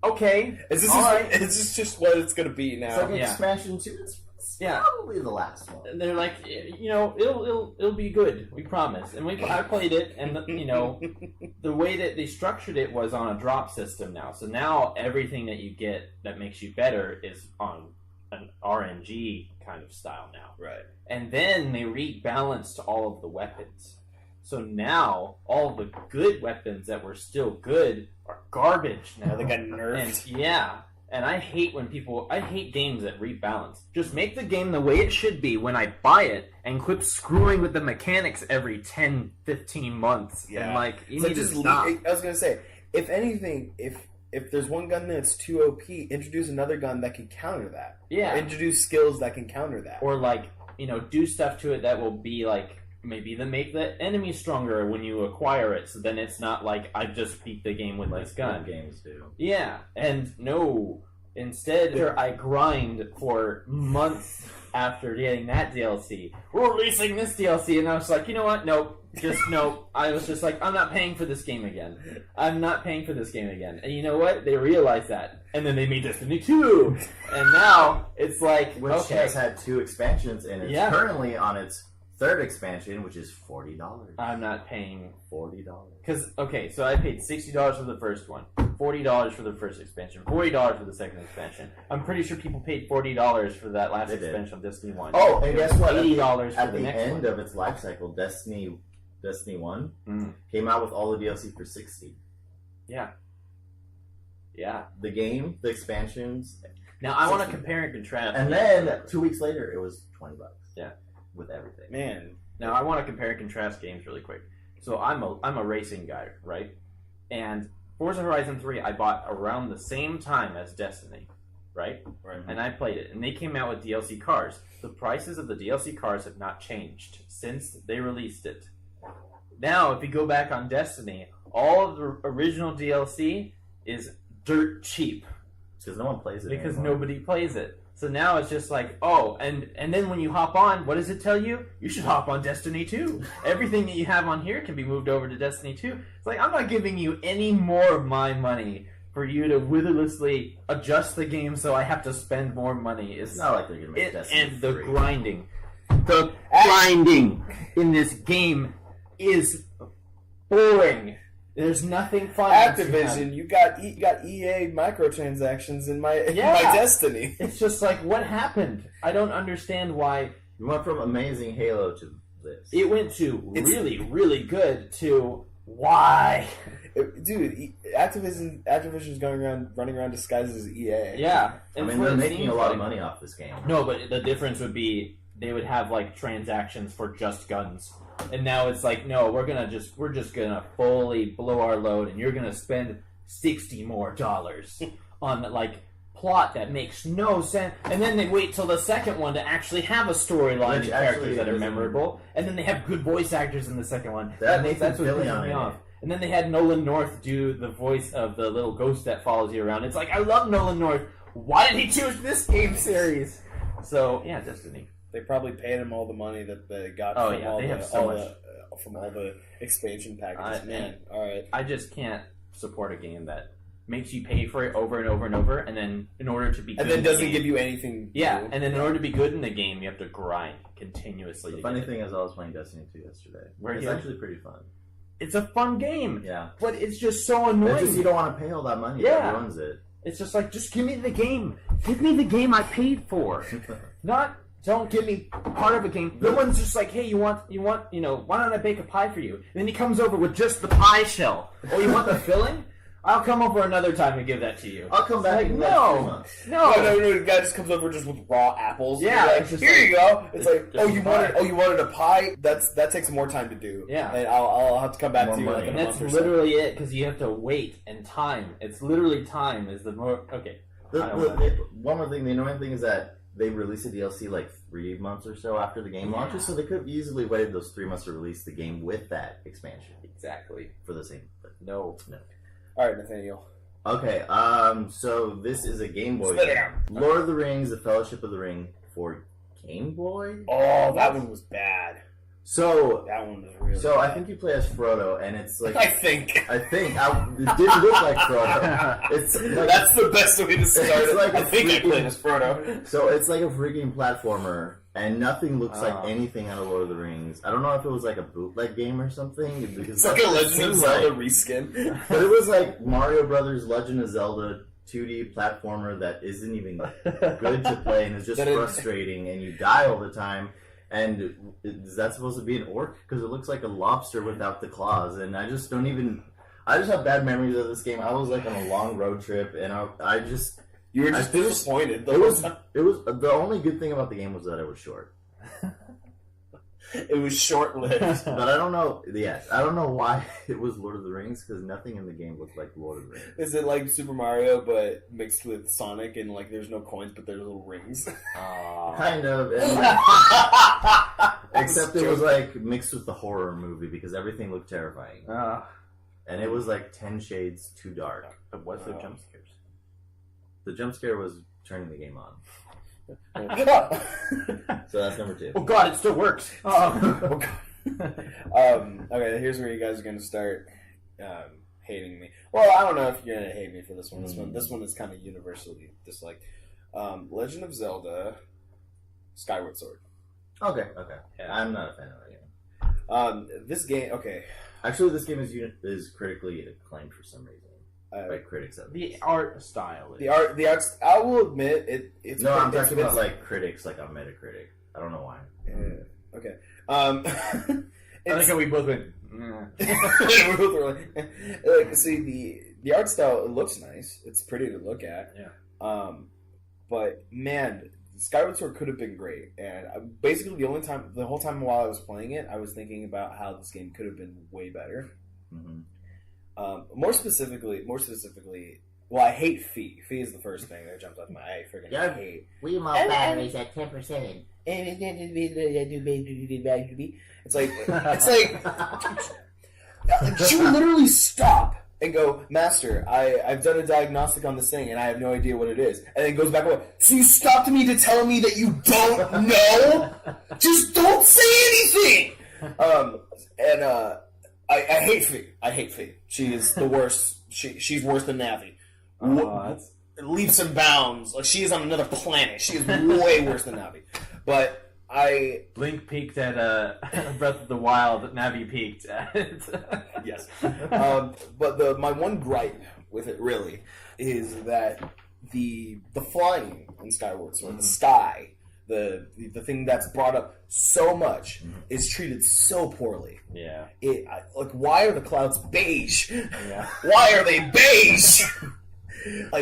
okay, is this alright. is this just what it's gonna be now? It's like Yeah. expansion 2. It's Yeah. probably the last one. And they're like, it'll be good. We promise. And I played it, and the way that they structured it was on a drop system now. So now everything that you get that makes you better is on an RNG kind of style now. Right. And then they rebalanced all of the weapons. So now all the good weapons that were still good are garbage now. They got nerfed. And I hate games that rebalance. Just make the game the way it should be when I buy it, and quit screwing with the mechanics every 10, 15 months. Yeah. And you So need to just stop. I was gonna say, if anything, if there's one gun that's too OP, introduce another gun that can counter that. Yeah. Or introduce skills that can counter that. Or do stuff to it that will be maybe make the enemy stronger when you acquire it, so then it's not like I just beat the game with this gun. Games do. Yeah, and no. Instead, I grind for months after getting that DLC. We're releasing this DLC, and I was like, you know what? Nope. Just nope. I was just like, I'm not paying for this game again. I'm not paying for this game again. And you know what? They realized that. And then they made Destiny 2. And now, it's like, Which okay. has had 2 expansions, and it's Yeah. currently on its 3rd expansion, which is $40. I'm not paying $40. Because, okay, so I paid $60 for the first one, $40 for the first expansion, $40 for the second expansion. I'm pretty sure people paid $40 for that last They did. expansion of Destiny 1. Oh, and guess what? $80 for At the the next end one. of its life cycle, Destiny 1 Mm. came out with all the DLC for $60. Yeah. Yeah. The game, the expansions, Now, I want to compare and contrast. and then 2 weeks later, it was $20. Yeah. With everything. Man. Now, I want to compare and contrast games really quick. So I'm a racing guy, right? And Forza Horizon 3 I bought around the same time as Destiny, right? Right. And I played it. And they came out with DLC cars. The prices of the DLC cars have not changed since they released it. Now, if you go back on Destiny, all of the original DLC is dirt cheap Because no one plays it because anymore. nobody plays it. So now it's just like, oh, and then when you hop on, what does it tell you? You should hop on Destiny 2. Everything that you have on here can be moved over to Destiny 2. It's like, I'm not giving you any more of my money for you to witherlessly adjust the game so I have to spend more money. It's not like they're going to make Destiny and the free. grinding. The grinding in this game is boring. There's nothing fun. Activision, you got EA microtransactions in my Destiny. It's just like, what happened? I don't understand why. You went from amazing Halo to this. It went to really, really good to why? Dude, Activision's running around disguised as EA. Yeah. I mean, they're making a lot of money off this game. No, but the difference would be they would have like transactions for just guns. And now it's like, no, we're just gonna fully blow our load, and you're gonna spend $60 more on like plot that makes no sense. And then they wait till the second one to actually have a storyline and characters that are memorable, and then they have good voice actors in the second one. That's what pisses me off. And then they had Nolan North do the voice of the little ghost that follows you around. It's like, I love Nolan North. Why did he choose this game series? So yeah, Destiny. They probably paid him all the money that they got from all the expansion packages. All right. I just can't support a game that makes you pay for it over and over and over, and then in order to be good, and then doesn't give you anything. Yeah, and then in order to be good in the game, you have to grind continuously. The funny thing is, I was playing Destiny 2 yesterday. It's actually pretty fun. It's a fun game. Yeah, but it's just so annoying. It's just you don't want to pay all that money. Yeah, that runs it. It's just like, just give me the game. Give me the game I paid for. Don't give me part of a game. No one's just like, hey, you want, why don't I bake a pie for you? And then he comes over with just the pie shell. Oh, you want the filling? I'll come over another time and give that to you. I'll come back. Like, no. The guy just comes over just with raw apples. Yeah, like, here you go. It's like, you wanted a pie. That takes more time to do. Yeah, and I'll have to come back to you. And that's literally it, because you have to wait and time. It's literally time is the more okay. One more thing. The annoying thing is that they release a DLC like 3 months or so after the game launches, so they could have easily waited those 3 months to release the game with that expansion. Exactly. For the same. But no. All right, Nathaniel. Okay, so this is a Game Boy game. Lord of the Rings, The Fellowship of the Ring for Game Boy? Oh, that one was bad. So that one was really So bad. I think you play as Frodo, and it's like I think it didn't look like Frodo. It's like, that's the best way to start it. Like I think I played as Frodo. So it's like a freaking platformer, and nothing looks like anything out of Lord of the Rings. I don't know if it was like a bootleg game or something. Because it's like a Legend of Zelda reskin. But it was like Mario Brothers Legend of Zelda 2D platformer that isn't even good to play and is just frustrating, and you die all the time. And is that supposed to be an orc? Because it looks like a lobster without the claws, and I just have bad memories of this game. I was like on a long road trip, and you were just disappointed. It was the only good thing about the game was that it was short. It was short-lived. But I don't know. Yes, I don't know why it was Lord of the Rings, because nothing in the game looked like Lord of the Rings. Is it like Super Mario, but mixed with Sonic, and like there's no coins, but there's little rings? Kind of. Except it was like mixed with the horror movie, because everything looked terrifying. And it was like 10 shades too dark. But what's the jump scares? The jump scare was turning the game on. So that's number 2. Oh god, it still works. Okay, here's where you guys are going to start hating me. Well, I don't know if you're going to hate me for this one. This one is kind of universally disliked. Legend of Zelda Skyward Sword. Okay. Yeah. I'm not a fan of that game. This game, okay. Actually, this game is critically acclaimed for some reason. By critics, at the least. art style. The art. I will admit it's. No, I'm talking about like critics, like on Metacritic. I don't know why. Okay. I like how we both went. We both were like, see the art style. It looks nice. It's pretty to look at. Yeah. But man, Skyward Sword could have been great. And basically, the whole time while I was playing it, I was thinking about how this game could have been way better. Mm-hmm. More specifically, well, I hate Fee. Fee is the first thing that jumps off my eye. I hate. Wiimote batteries at 10%. It's like, you literally stop and go, Master, I've done a diagnostic on this thing and I have no idea what it is. And then goes back away. So you stopped me to tell me that you don't know? Just don't say anything! I hate Fee. I hate Fee. She is the worst. She's worse than Navi. Leaps and bounds. Like, she is on another planet. She is way worse than Navi. But Link peaked at Breath of the Wild. Navi peaked at yes. But my one gripe with it really is that the flying in Skyward Sword, the sky, the thing that's brought up so much, is treated so poorly. Yeah. Why are the clouds beige? Yeah. Why are they beige?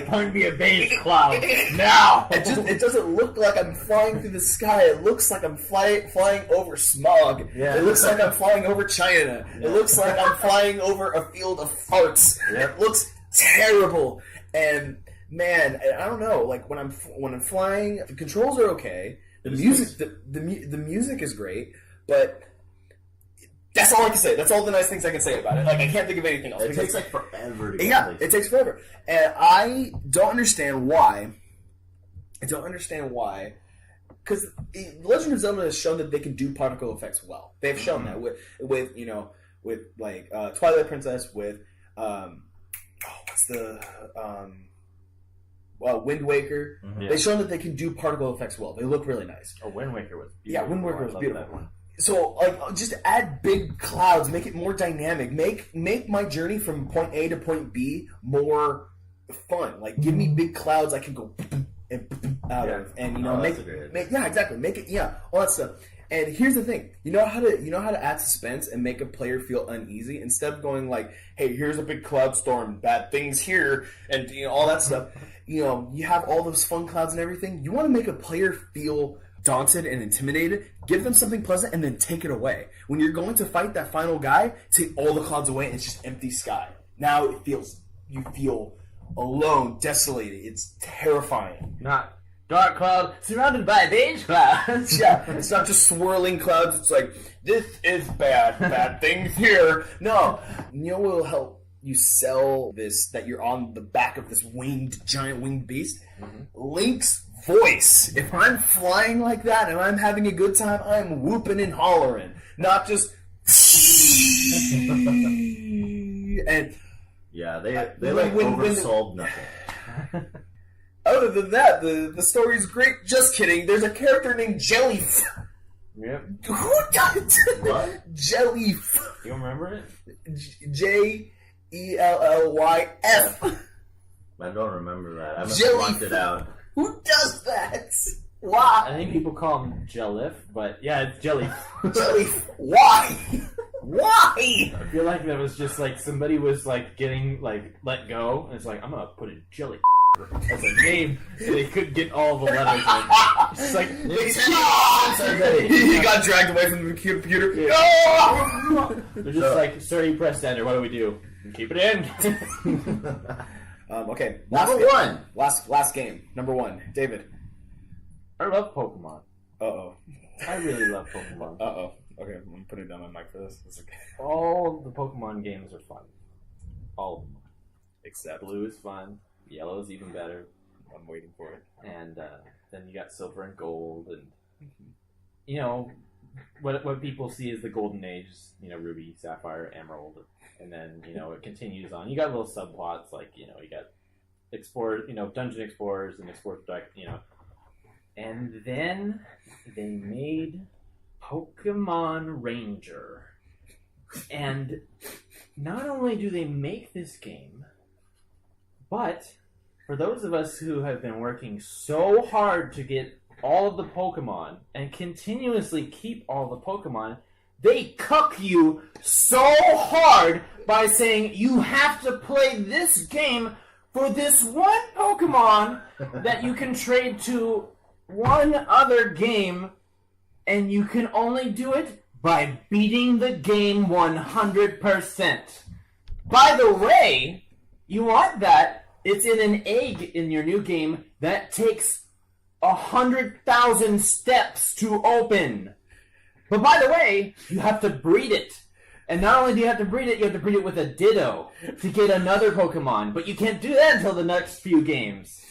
Find me a beige cloud now. It doesn't look like I'm flying through the sky. It looks like I'm flying over smog. Yeah. It looks like I'm flying over China. It looks like I'm flying over a field of farts. Yep. It looks terrible. And man, I don't know. Like when I'm flying, the controls are okay. The music is great, but that's all I can say. That's all the nice things I can say about it. Like I can't think of anything else. It takes like forever to get places. It takes forever, and I don't understand why. Because Legend of Zelda has shown that they can do particle effects well. They've shown that with Twilight Princess, with Wind Waker. Yeah. They've shown that they can do particle effects well. They look really nice. Oh, Wind Waker was beautiful. Yeah, Wind Waker was I love beautiful. that one. So, just add big clouds, make it more dynamic, make my journey from point A to point B more fun. Like, give me big clouds I can go and out of, and make it all that stuff. And here's the thing, you know how to add suspense and make a player feel uneasy instead of going like, hey, here's a big cloud storm, bad things here, and all that stuff. You have all those fun clouds and everything. You want to make a player feel daunted and intimidated, give them something pleasant, and then take it away. When you're going to fight that final guy, take all the clouds away and it's just empty sky. Now you feel alone, desolated. It's terrifying. Not dark cloud surrounded by beige clouds. Yeah, it's not just swirling clouds. It's like, this is bad things here. No, what will help you sell this, that you're on the back of this giant winged beast? Link's voice. If I'm flying like that and I'm having a good time, I'm whooping and hollering, not just and yeah, they oversold nothing. Other than that, the story's great. Just kidding. There's a character named Jellyf. Yep. Who does What? Jellyf? You remember it? JELLYF. I don't remember that. I must Jelly. have blocked it out. Who does that? Why? I think people call him Jellif, but yeah, it's Jelly. Jellyf. Why? Why? I feel like that was just like somebody was like getting like let go, and it's like, I'm gonna put a Jelly as a name, and they couldn't get all the letters in. It's like he got dragged away from the computer. Yeah. No! They're just like, sir, you pressed enter. What do we do? Keep it in. Okay. Number one. Last game. Number one. David. I love Pokemon. Uh-oh. I really love Pokemon. Uh-oh. Okay, I'm putting down my mic for this. It's okay. All the Pokemon games are fun. All of them. Except Blue is fun. Yellow is even better. I'm waiting for it. And then you got Silver and Gold, and what people see is the Golden Age. Ruby, Sapphire, Emerald, and then it continues on. You got little subplots like you got Dungeon Explorers and Explorers Direct, and then they made Pokemon Ranger. And not only do they make this game, but for those of us who have been working so hard to get all of the Pokemon and continuously keep all the Pokemon, they cuck you so hard by saying you have to play this game for this one Pokemon that you can trade to one other game, and you can only do it by beating the game 100%. By the way, you want that? It's in an egg in your new game that takes 100,000 steps to open. But by the way, you have to breed it. And not only do you have to breed it, you have to breed it with a Ditto to get another Pokemon. But you can't do that until the next few games.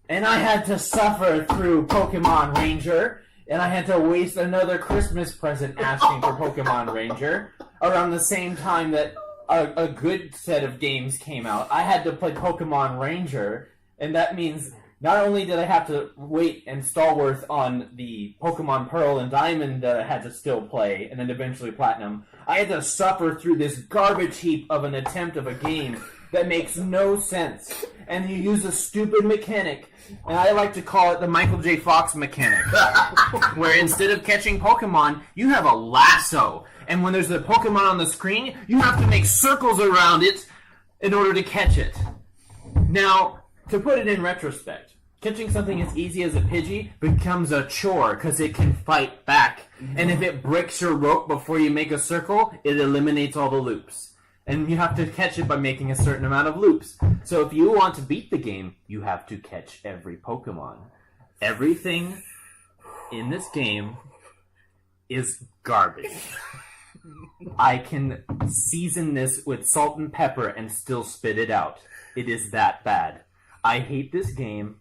And I had to suffer through Pokemon Ranger, and I had to waste another Christmas present asking for Pokemon Ranger around the same time that a good set of games came out. I had to play Pokemon Ranger, and that means not only did I have to wait and stalwart on the Pokemon Pearl and Diamond that I had to still play, and then eventually Platinum, I had to suffer through this garbage heap of an attempt of a game that makes no sense. And you use a stupid mechanic, and I like to call it the Michael J. Fox mechanic, where instead of catching Pokemon, you have a lasso. And when there's a Pokemon on the screen, you have to make circles around it in order to catch it. Now, to put it in retrospect, catching something as easy as a Pidgey becomes a chore because it can fight back. And if it breaks your rope before you make a circle, it eliminates all the loops. And you have to catch it by making a certain amount of loops. So if you want to beat the game, you have to catch every Pokemon. Everything in this game is garbage. I can season this with salt and pepper and still spit it out. It is that bad. I hate this game.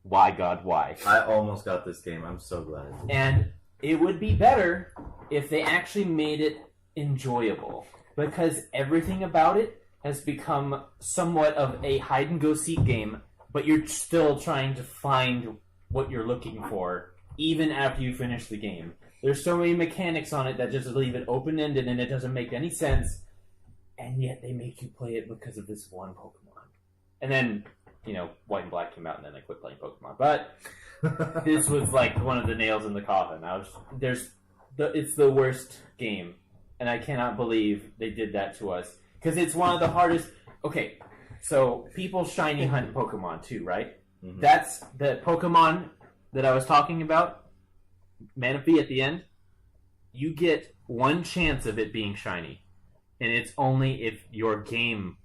Why, God, why? I almost got this game. I'm so glad. And it would be better if they actually made it enjoyable. Because everything about it has become somewhat of a hide-and-go-seek game, but you're still trying to find what you're looking for, even after you finish the game. There's so many mechanics on it that just leave it open-ended, and it doesn't make any sense, and yet they make you play it because of this one Pokemon. And then, White and Black came out, and then I quit playing Pokemon. But this was like one of the nails in the coffin. It's the worst game. And I cannot believe they did that to us. Because it's one of the hardest... Okay, so people shiny hunt Pokemon too, right? Mm-hmm. That's the Pokemon that I was talking about. Manaphy at the end. You get one chance of it being shiny. And it's only if your game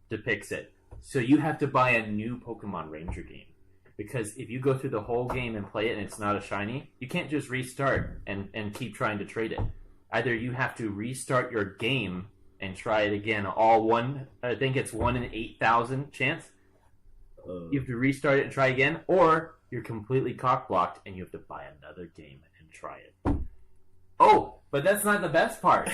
depicts it. So you have to buy a new Pokemon Ranger game. Because if you go through the whole game and play it and it's not a shiny, you can't just restart and keep trying to trade it. Either you have to restart your game and try it again, I think it's 1 in 8,000 chance. You have to restart it and try again, or you're completely cock-blocked and you have to buy another game and try it. Oh, but that's not the best part.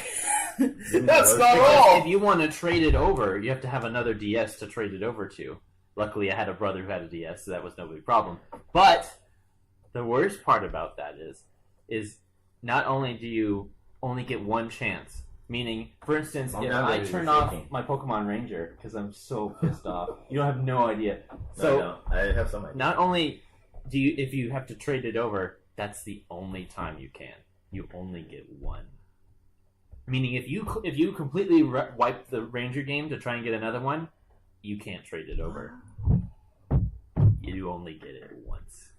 That's not all! If you want to trade it over, you have to have another DS to trade it over to. Luckily, I had a brother who had a DS, so that was no big problem. But the worst part about that is not only do you only get one chance. Meaning, for instance, if I turn off my Pokemon Ranger because I'm so pissed off, you don't have no idea. So I have some idea. Not only do you, if you have to trade it over, that's the only time you can. You only get one. Meaning, if you completely wipe the Ranger game to try and get another one, you can't trade it over. You only get it once.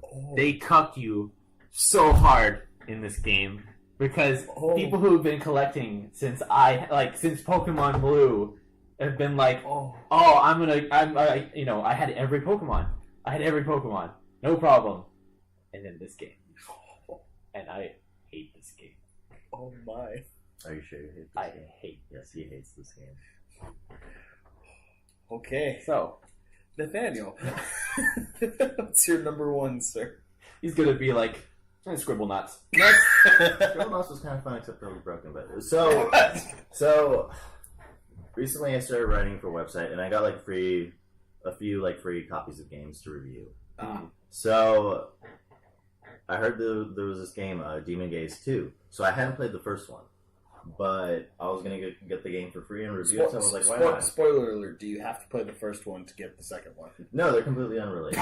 Oh. They cuck you so hard in this game. Because people who have been collecting since Pokemon Blue have been like, I had every Pokemon. No problem. And then this game. And I hate this game. Oh my. Are you sure you hate this game? I hate this. Yes, he hates this game. Okay. So, Nathaniel, what's your number one, sir? He's gonna be like, Scribble Knots. Scribble Knots was kind of fun, except for it was broken. But so recently I started writing for a website, and I got a few free copies of games to review. So I heard there was this game, Demon Gaze 2. So I hadn't played the first one, but I was gonna get the game for free and review it. So I was like, why not? Spoiler alert: do you have to play the first one to get the second one? No, they're completely unrelated.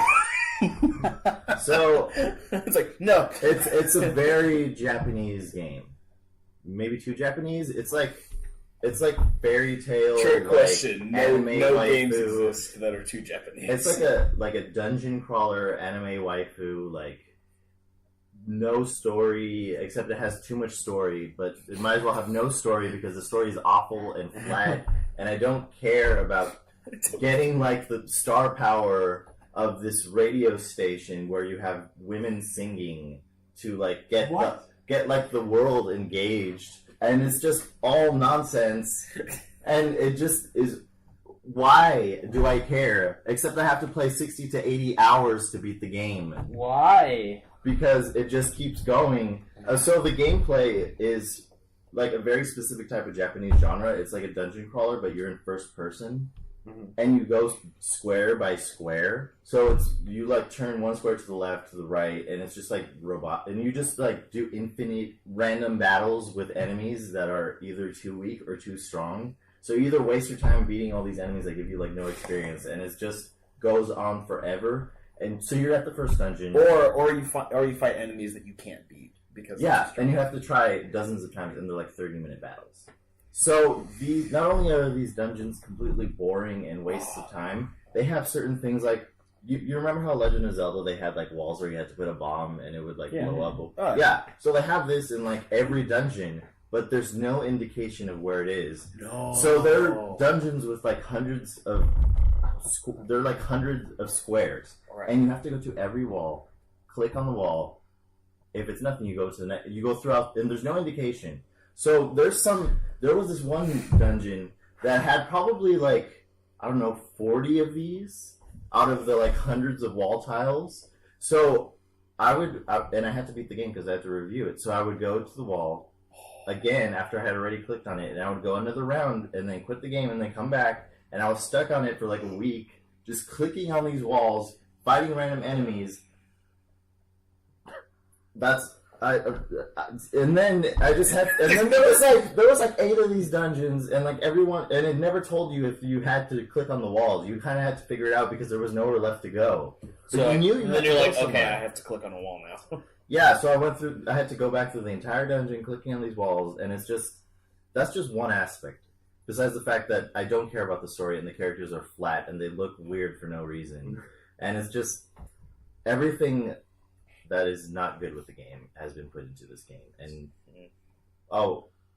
So it's like, no, it's a very Japanese game, maybe too Japanese. It's like fairy tale. Trick question. No games waifu. exist that are too Japanese. It's like a dungeon crawler anime waifu. No story, except it has too much story. But it might as well have no story because the story is awful and flat, and I don't care about getting the star power of this radio station where you have women singing to get the world engaged and it's just all nonsense, and it just is. Why do I care? Except I have to play 60 to 80 hours to beat the game. Why? Because it just keeps going. So the gameplay is like a very specific type of Japanese genre. It's like a dungeon crawler, but you're in first person. And you go square by square. So it's you like turn one square to the left, to the right, and it's just like robot. And you just like do infinite random battles with enemies that are either too weak or too strong. So you either waste your time beating all these enemies that give you like no experience, and it just goes on forever. And so you're at the first dungeon, or you fight enemies that you can't beat because and you have to try dozens of times, and they're like 30-minute battles. So these not only are these dungeons completely boring and wastes of time, they have certain things like you remember how Legend of Zelda they had like walls where you had to put a bomb and it would like blow up. Oh, yeah, so they have this in like every dungeon, but there's no indication of where it is. No. So they're dungeons with like hundreds of squares, right. and you have to go to every wall, click on the wall. If it's nothing, you go to the next. You go throughout, and there's no indication. So there was this one dungeon that had probably like, I don't know, 40 of these out of the like hundreds of wall tiles. So and I had to beat the game because I had to review it. So I would go to the wall again after I had already clicked on it, and I would go another round and then quit the game and then come back, and I was stuck on it for like a week, just clicking on these walls, fighting random enemies. And then I just had, and then there was like 8 of these dungeons, and like everyone, and it never told you if you had to click on the walls. You kind of had to figure it out because there was nowhere left to go. So you knew and then you're like, okay, somewhere. I have to click on a wall now. Yeah, so I had to go back through the entire dungeon, clicking on these walls, and that's just one aspect. Besides the fact that I don't care about the story, and the characters are flat, and they look weird for no reason, and it's just everything that is not good with the game has been put into this game. And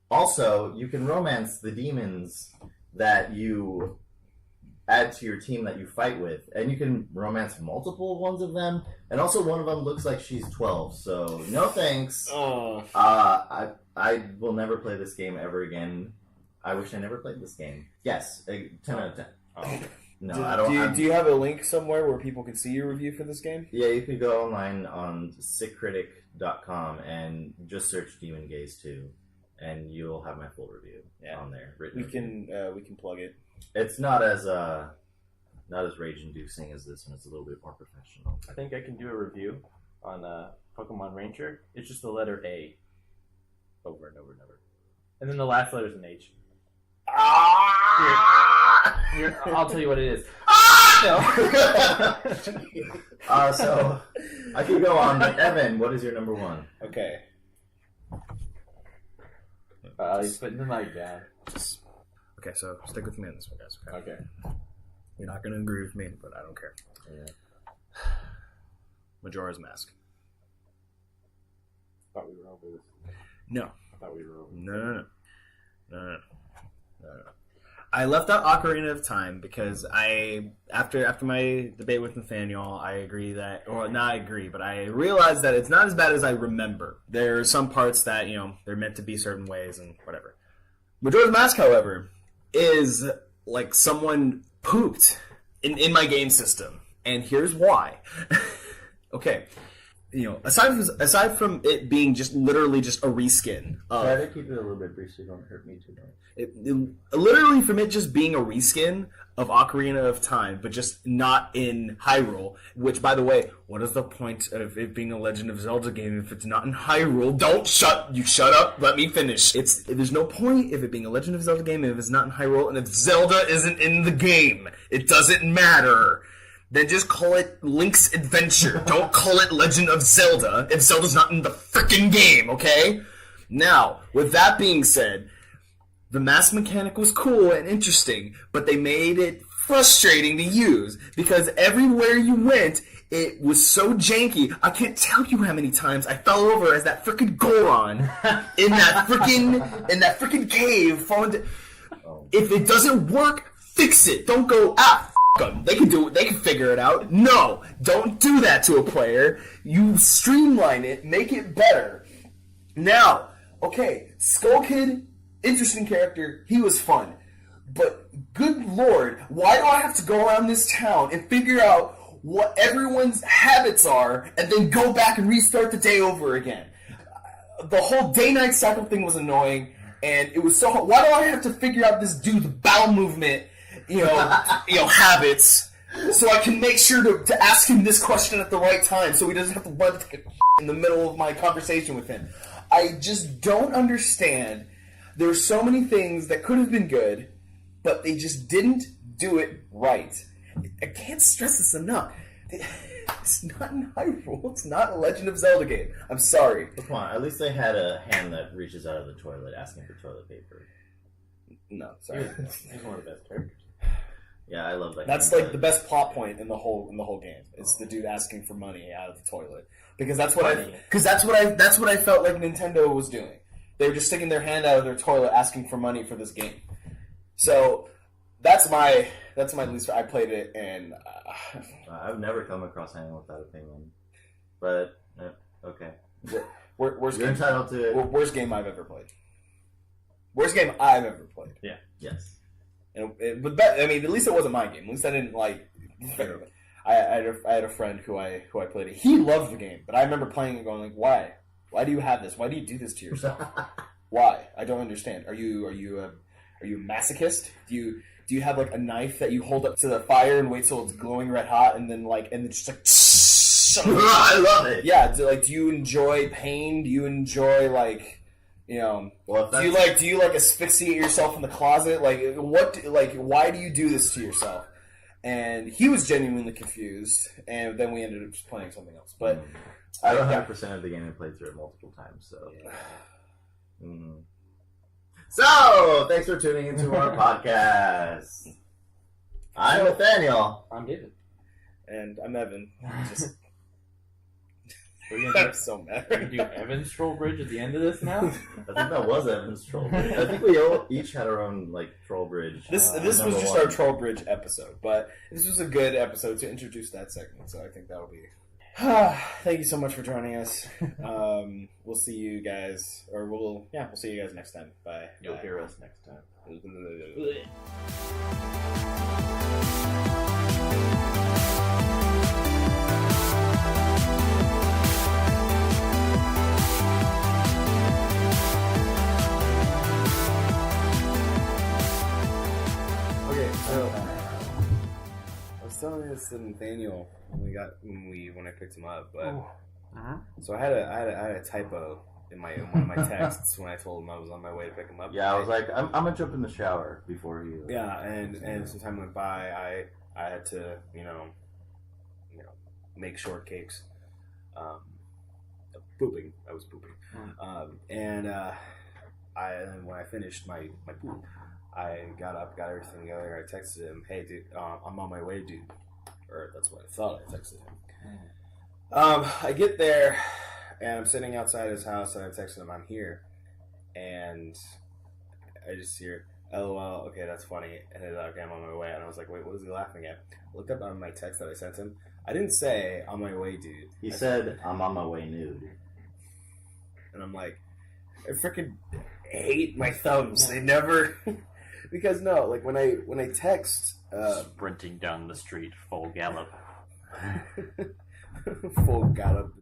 also you can romance the demons that you add to your team that you fight with, and you can romance multiple ones of them. And also one of them looks like she's 12, so no thanks. I will never play this game ever again. I wish I never played this game. Yes, 10 out of 10. Oh. No, I don't. Do you have a link somewhere where people can see your review for this game? Yeah, you could go online on sickcritic.com and just search Demon Gaze 2, and you'll have my full review on there. We can plug it. It's not as rage-inducing as this one. It's a little bit more professional. I think I can do a review on Pokemon Ranger. It's just the letter A over and over and over, and then the last letter is an H. Here, I'll tell you what it is. So I could go on. Evan, what is your number 1? Okay. He's putting the mic down. Okay, so stick with me on this one, guys. Okay. You're not going to agree with me, but I don't care. Yeah. Majora's Mask. I thought we were over this. No. I thought we were over No. I left out Ocarina of Time because after my debate with Nathanael, I realized that it's not as bad as I remember. There are some parts that, they're meant to be certain ways and whatever. Majora's Mask, however, is like someone pooped in my game system. And here's why. Okay. Aside from it being just literally just a reskin of... Try to keep it a little bit brief so you don't hurt me too much. Literally from it just being a reskin of Ocarina of Time, but just not in Hyrule, which, by the way, what is the point of it being a Legend of Zelda game if it's not in Hyrule? Shut up, let me finish. There's no point if it being a Legend of Zelda game if it's not in Hyrule, and if Zelda isn't in the game. It doesn't matter. Then just call it Link's Adventure. Don't call it Legend of Zelda if Zelda's not in the frickin' game, okay? Now, with that being said, the mask mechanic was cool and interesting, but they made it frustrating to use because everywhere you went, it was so janky. I can't tell you how many times I fell over as that frickin' Goron in that frickin' cave. If it doesn't work, fix it. Don't go, them. They can do it. They can figure it out. No, don't do that to a player. You streamline it, make it better. Now, okay, Skull Kid, interesting character. He was fun. But, good lord, why do I have to go around this town and figure out what everyone's habits are and then go back and restart the day over again? The whole day-night cycle thing was annoying, and it was so hard. Why do I have to figure out this dude's bowel movement, habits, so I can make sure to ask him this question at the right time so he doesn't have to run to take a in the middle of my conversation with him? I just don't understand. There's so many things that could have been good, but they just didn't do it right. I can't stress this enough. It's not in Hyrule. It's not a Legend of Zelda game. I'm sorry. But come on, at least they had a hand that reaches out of the toilet asking for toilet paper. No, sorry. He's one of the best characters. Yeah, I love that. That's like the best plot point in the whole game. It's the dude asking for money out of the toilet because that's what I felt like Nintendo was doing. They were just sticking their hand out of their toilet asking for money for this game. So that's my least. I played it and I've never come across anyone with that opinion, but okay. Worst You're game, entitled to it. worst game I've ever played. Worst game I've ever played. Yeah. Yes. But at least it wasn't my game. At least I didn't like. I had a friend who I played it. He loved the game, but I remember playing it going like, why? Why do you have this? Why do you do this to yourself? Why? I don't understand. Are you a masochist? Do you have like a knife that you hold up to the fire and wait till it's glowing red hot and then just like I love it. Yeah, do you enjoy pain? Do you enjoy Well, do you asphyxiate yourself in the closet? Why do you do this to yourself? And he was genuinely confused, and then we ended up just playing something else. But I 100% of the game and played through it multiple times. So, So thanks for tuning into our podcast. I'm Nathanael. I'm David. And I'm Evan. Just We're I'm so mad. gonna do Evan's troll bridge at the end of this now. I think that was Evan's troll bridge. I think we each had our own troll bridge. This was just our Troll Bridge episode, but this was a good episode to introduce that segment. So I think that'll be. Thank you so much for joining us. We'll see you guys, we'll see you guys next time. Bye. You'll Bye. hear us next time. Okay, so I was telling this to Nathaniel when I picked him up, but so I had a typo in one of my texts when I told him I was on my way to pick him up. Yeah, I was like, I'm gonna jump in the shower before you. Yeah, and some time went by. I had to make shortcakes. Pooping. I was pooping. And when I finished my poop, I got up, got everything together. I texted him, "Hey, dude, I'm on my way, dude." Or that's what I thought I texted him. I get there, and I'm sitting outside his house, and I texted him, "I'm here," and I just hear, "LOL, okay, that's funny," and then okay, I'm on my way, and I was like, "Wait, what is he laughing at?" Look up on my text that I sent him. I didn't say "on my way, dude." He said, "I'm on my way, nude." And I'm like, I freaking hate my thumbs. They never, because no, like when I text, Sprinting down the street, full gallop. full gallop,